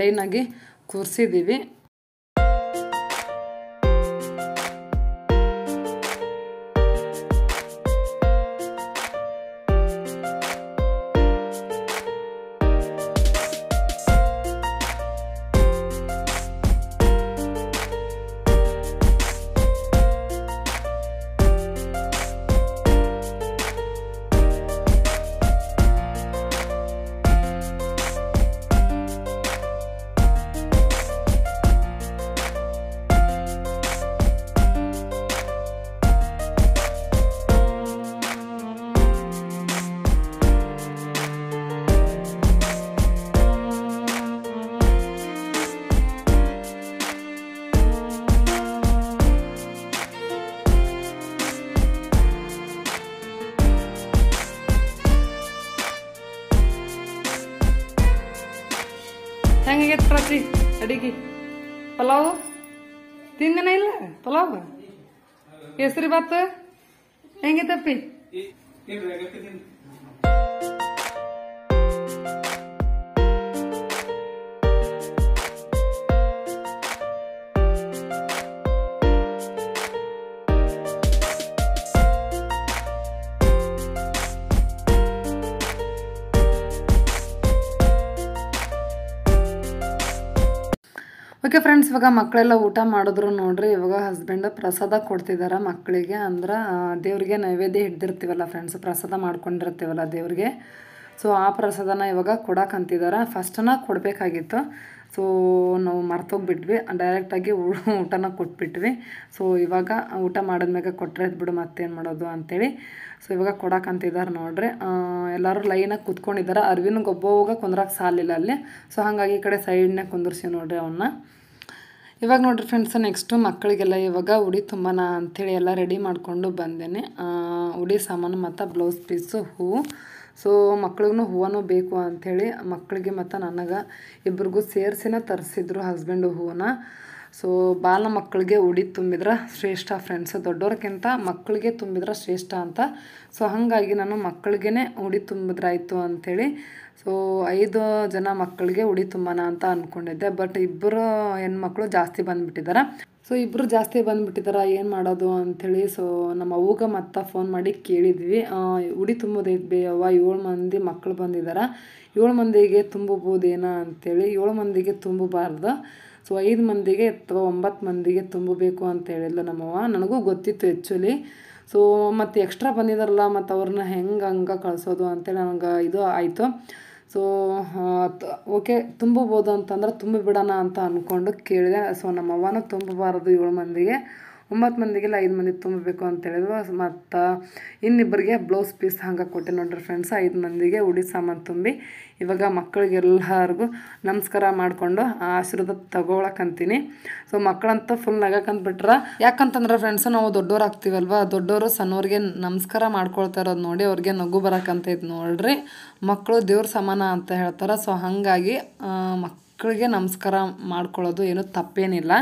ಲೈನಾಗಿ ಕೂರಿಸಿದ್ದೀವಿ. ಹೆಂಗಾಗೈತೆ ಪ್ರತಿ ಅಡಿಗೆ? ಪಲಾವ್ ತಿಂದನ ಇಲ್ಲ? ಪಲಾವ್ ಕೇಸರಿ ಬಾತ್ ಹೆಂಗೈತಪ್ಪಿ? ಓಕೆ ಫ್ರೆಂಡ್ಸ್, ಇವಾಗ ಮಕ್ಕಳೆಲ್ಲ ಊಟ ಮಾಡಿದ್ರು ನೋಡ್ರಿ. ಇವಾಗ ಹಸ್ಬೆಂಡ್ ಪ್ರಸಾದ ಕೊಡ್ತಿದ್ದಾರೆ ಮಕ್ಕಳಿಗೆ. ಅಂದ್ರೆ ದೇವ್ರಿಗೆ ನೈವೇದ್ಯ ಹಿಡ್ದಿರ್ತೀವಲ್ಲ ಫ್ರೆಂಡ್ಸ್, ಪ್ರಸಾದ ಮಾಡ್ಕೊಂಡಿರ್ತೀವಲ್ಲ ದೇವ್ರಿಗೆ, ಸೊ ಆ ಪ್ರಸಾದನ ಇವಾಗ ಕೊಡಕ್ಕಂತಿದ್ದಾರೆ. ಫಸ್ಟನ್ನ ಕೊಡಬೇಕಾಗಿತ್ತು, ಸೊ ನಾವು ಮರ್ತೋಗ್ಬಿಟ್ವಿ, ಡೈರೆಕ್ಟಾಗಿ ಊಟನ ಕೊಟ್ಬಿಟ್ವಿ. ಸೊ ಇವಾಗ ಊಟ ಮಾಡಿದ್ಮ್ಯಾಗ ಕೊಟ್ಟರೆ ಬಿಡು ಮತ್ತೇನು ಮಾಡೋದು ಅಂತೇಳಿ ಸೊ ಇವಾಗ ಕೊಡಕ್ಕಂತಿದ್ದಾರೆ ನೋಡ್ರಿ. ಎಲ್ಲರೂ ಲೈನಾಗಿ ಕುತ್ಕೊಂಡಿದ್ದಾರೆ. ಅರ್ವಿನಿಗೆ ಒಬ್ಬವಾಗ ಕುಂದ್ರಕ್ಕೆ ಸಾಲಿಲ್ಲ ಅಲ್ಲಿ, ಸೊ ಹಾಗಾಗಿ ಈ ಕಡೆ ಸೈಡ್ನಾಗ ಕುಂದಿರ್ಸಿ ನೋಡ್ರಿ ಅವನ್ನ. ಇವಾಗ ನೋಡ್ರಿ ಫ್ರೆಂಡ್ಸ್, ನೆಕ್ಸ್ಟು ಮಕ್ಕಳಿಗೆಲ್ಲ ಇವಾಗ ಉಡಿ ತುಂಬನ ಅಂಥೇಳಿ ಎಲ್ಲ ರೆಡಿ ಮಾಡಿಕೊಂಡು ಬಂದೇನೆ. ಉಡಿ ಸಾಮಾನು ಮತ್ತು ಬ್ಲೌಸ್ ಪೀಸು, ಹೂವು. ಸೊ ಮಕ್ಳಿಗೂ ಹೂವೂ ಬೇಕು ಅಂಥೇಳಿ ಮಕ್ಕಳಿಗೆ ಮತ್ತು ನನಗೆ ಇಬ್ರಿಗೂ ಸೇರಿಸಿನ ತರಿಸಿದ್ರು ಹಸ್ಬೆಂಡು ಹೂವನ್ನ. ಸೊ ಬಾಲ ಮಕ್ಕಳಿಗೆ ಉಡಿ ತುಂಬಿದ್ರೆ ಶ್ರೇಷ್ಠ ಫ್ರೆಂಡ್ಸ್, ದೊಡ್ಡವ್ರಿಗಿಂತ ಮಕ್ಕಳಿಗೆ ತುಂಬಿದ್ರೆ ಶ್ರೇಷ್ಠ ಅಂತ. ಸೊ ಹಾಗಾಗಿ ನಾನು ಮಕ್ಕಳಿಗೆ ಉಡಿ ತುಂಬಿದ್ರಾಯ್ತು ಅಂಥೇಳಿ ಸೊ 5 ಜನ ಮಕ್ಕಳಿಗೆ ಉಡಿ ತುಂಬನ ಅಂತ ಅಂದ್ಕೊಂಡಿದ್ದೆ. ಬಟ್ ಇಬ್ಬರು ಹೆಣ್ಮಕ್ಳು ಜಾಸ್ತಿ ಬಂದುಬಿಟ್ಟಿದ್ದಾರೆ. ಸೊ ಇಬ್ಬರು ಜಾಸ್ತಿ ಬಂದುಬಿಟ್ಟಿದ್ದಾರೆ, ಏನು ಮಾಡೋದು ಅಂಥೇಳಿ ಸೊ ನಮ್ಮ ಅವ್ಗೆ ಮತ್ತೆ ಫೋನ್ ಮಾಡಿ ಕೇಳಿದ್ವಿ. ಉಡಿ ತುಂಬೋದೈತೆ ಬೇ ಅವ್ವ, 7 ಮಂದಿ ಮಕ್ಕಳು ಬಂದಿದ್ದಾರೆ, 7 ಮಂದಿಗೆ ತುಂಬಬೋದೇನೋ ಅಂಥೇಳಿ. 7 ಮಂದಿಗೆ ತುಂಬಬಾರ್ದು, ಸೊ 5 ಮಂದಿಗೆ ಅಥವಾ 9 ಮಂದಿಗೆ ತುಂಬಬೇಕು ಅಂತ ಹೇಳಿದ್ಲು ನಮ್ಮವ್ವ. ನನಗೂ ಗೊತ್ತಿತ್ತು ಆ್ಯಕ್ಚುಲಿ. ಸೊ ಮತ್ತು ಎಕ್ಸ್ಟ್ರಾ ಬಂದಿದ್ದಾರಲ್ಲ, ಮತ್ತು ಅವ್ರನ್ನ ಹಂಗೆ ಕಳಿಸೋದು ಅಂತೇಳಿ ನನಗೆ ಇದು ಆಯಿತು. ಸೊ ಓಕೆ ತುಂಬಬೋದು ಅಂತಂದ್ರೆ ತುಂಬಿಬಿಡೋಣ ಅಂತ ಅಂದ್ಕೊಂಡು ಕೇಳಿದೆ. ಸೊ ನಮ್ಮವ್ವನೂ ತುಂಬಬಾರದು 7 ಮಂದಿಗೆ, 9 ಮಂದಿಗೆಲ್ಲ 5 ಮಂದಿ ತುಂಬಬೇಕು ಅಂತ ಹೇಳಿದ್ವು. ಮತ್ತು ಇನ್ನಿಬ್ಬರಿಗೆ ಬ್ಲೌಸ್ ಪೀಸ್ ಹಂಗೆ ಕೊಟ್ಟೆ ನೋಡ್ರಿ ಫ್ರೆಂಡ್ಸ್. 5 ಮಂದಿಗೆ ಉಡಿ ಸಾಮಾನು ತುಂಬಿ ಇವಾಗ ಮಕ್ಕಳಿಗೆಲ್ಲರಿಗೂ ನಮಸ್ಕಾರ ಮಾಡಿಕೊಂಡು ಆಶೀರ್ವಾದ ತಗೊಳಕ್ಕಂತೀನಿ. So ಮಕ್ಕಳಂತೂ full ನಗಕ್ಕಂತಬಿಟ್ರ. ಯಾಕಂತಂದ್ರೆ ಫ್ರೆಂಡ್ಸ್, ನಾವು ದೊಡ್ಡವ್ರು ಆಗ್ತೀವಲ್ವ, ದೊಡ್ಡವರು ಸಣ್ಣವ್ರಿಗೆ ನಮಸ್ಕಾರ ಮಾಡ್ಕೊಳ್ತಾ ಇರೋದು ನೋಡಿ ಅವ್ರಿಗೆ ನಗು ಬರೋಕ್ಕಂತೈತೆ ನೋಡ್ರಿ. ಮಕ್ಕಳು ದೇವ್ರ ಸಮಾನ ಅಂತ ಹೇಳ್ತಾರೆ. ಸೊ ಹಾಗಾಗಿ ಮಕ್ಕಳಿಗೆ ನಮಸ್ಕಾರ ಮಾಡ್ಕೊಳ್ಳೋದು ಏನೂ ತಪ್ಪೇನಿಲ್ಲ.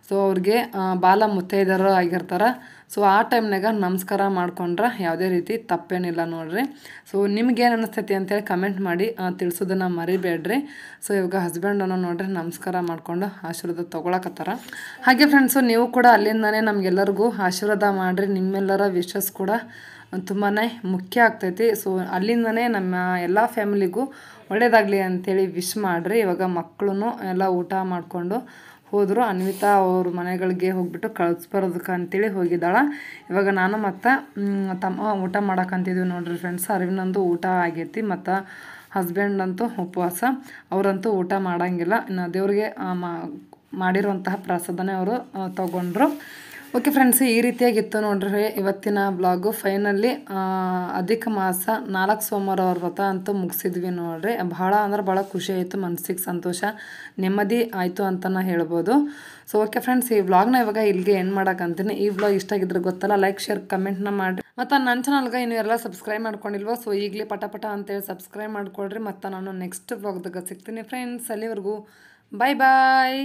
ಸೊ ಅವ್ರಿಗೆ ಬಾಲ ಮುತ್ತೈದೆಯರು ಆಗಿರ್ತಾರೆ. ಸೊ ಆ ಟೈಮ್ನಾಗ ನಮಸ್ಕಾರ ಮಾಡ್ಕೊಂಡ್ರೆ ಯಾವುದೇ ರೀತಿ ತಪ್ಪೇನಿಲ್ಲ ನೋಡ್ರಿ. ಸೊ ನಿಮ್ಗೇನು ಅನ್ನಿಸ್ತೈತಿ ಅಂತೇಳಿ ಕಮೆಂಟ್ ಮಾಡಿ ತಿಳಿಸೋದನ್ನು ಮರಿಬೇಡ್ರಿ. ಸೊ ಇವಾಗ ಹಸ್ಬೆಂಡನ್ನು ನೋಡ್ರಿ ನಮಸ್ಕಾರ ಮಾಡ್ಕೊಂಡು ಆಶೀರ್ವಾದ ತೊಗೊಳಕತ್ತಾರ. ಹಾಗೆ ಫ್ರೆಂಡ್ಸು, ನೀವು ಕೂಡ ಅಲ್ಲಿಂದನೇ ನಮಗೆಲ್ಲರಿಗೂ ಆಶೀರ್ವಾದ ಮಾಡಿರಿ. ನಿಮ್ಮೆಲ್ಲರ ವಿಶಸ್ ಕೂಡ ತುಂಬಾ ಮುಖ್ಯ ಆಗ್ತೈತಿ. ಸೊ ಅಲ್ಲಿಂದನೇ ನಮ್ಮ ಎಲ್ಲ ಫ್ಯಾಮಿಲಿಗೂ ಒಳ್ಳೇದಾಗಲಿ ಅಂಥೇಳಿ ವಿಶ್ ಮಾಡಿರಿ. ಇವಾಗ ಮಕ್ಕಳು ಎಲ್ಲ ಊಟ ಮಾಡಿಕೊಂಡು ಹೋದರು. ಅನ್ವಿತಾ ಅವ್ರ ಮನೆಗಳಿಗೆ ಹೋಗ್ಬಿಟ್ಟು ಕಳಿಸ್ಬರೋದಕ್ಕೆ ಅಂತೇಳಿ ಹೋಗಿದ್ದಾಳೆ. ಇವಾಗ ನಾನು ಮತ್ತು ತಮ್ಮ ಊಟ ಮಾಡೋಕ್ಕಂತಿದ್ವಿ ನೋಡ್ರಿ ಫ್ರೆಂಡ್ಸ್. ಅರಿವಿನಂದು ಊಟ ಆಗೈತಿ, ಮತ್ತು ಹಸ್ಬೆಂಡ್ ಅಂತೂ ಉಪವಾಸ, ಅವರಂತೂ ಊಟ ಮಾಡೋಂಗಿಲ್ಲ. ಇನ್ನು ದೇವ್ರಿಗೆ ಮಾಡಿರುವಂತಹ ಪ್ರಸಾದನೇ ಅವರು ತೊಗೊಂಡ್ರು. ಓಕೆ ಫ್ರೆಂಡ್ಸ್, ಈ ರೀತಿಯಾಗಿತ್ತು ನೋಡ್ರಿ ಇವತ್ತಿನ ಬ್ಲಾಗು. ಫೈನಲಿ ಅಧಿಕ ಮಾಸ 4 ಸೋಮವಾರ ವ್ರತ ಅಂತೂ ಮುಗಿಸಿದ್ವಿ ನೋಡ್ರಿ. ಭಾಳ ಅಂದ್ರೆ ಭಾಳ ಖುಷಿ ಆಯಿತು, ಮನಸ್ಸಿಗೆ ಸಂತೋಷ, ನೆಮ್ಮದಿ ಆಯಿತು ಅಂತಲೇ ಹೇಳ್ಬೋದು. ಸೊ ಓಕೆ ಫ್ರೆಂಡ್ಸ್, ಈ ವ್ಲಾಗ್ನ ಇವಾಗ ಇಲ್ಲಿಗೆ ಎಂಡ್ ಮಾಡೋಕ್ಕಂತೀನಿ. ಈ ವ್ಲಾಗ್ ಇಷ್ಟ ಆಗಿದ್ರೆ ಗೊತ್ತಲ್ಲ, ಲೈಕ್ ಶೇರ್ ಕಮೆಂಟ್ನ ಮಾಡಿರಿ. ಮತ್ತು ನನ್ನ ಚಾನಲ್ಗೆ ಇನ್ನೂ ಎಲ್ಲ ಸಬ್ಸ್ಕ್ರೈಬ್ ಮಾಡ್ಕೊಂಡಿಲ್ವೋ, ಸೊ ಈಗಲೇ ಪಟ ಅಂತೇಳಿ ಸಬ್ಸ್ಕ್ರೈಬ್ ಮಾಡ್ಕೊಳ್ರಿ. ಮತ್ತು ನಾನು ನೆಕ್ಸ್ಟ್ ವ್ಲಾಗ್ದಾಗ ಸಿಗ್ತೀನಿ ಫ್ರೆಂಡ್ಸ್. ಅಲ್ಲಿವರೆಗೂ ಬಾಯ್ ಬಾಯ್.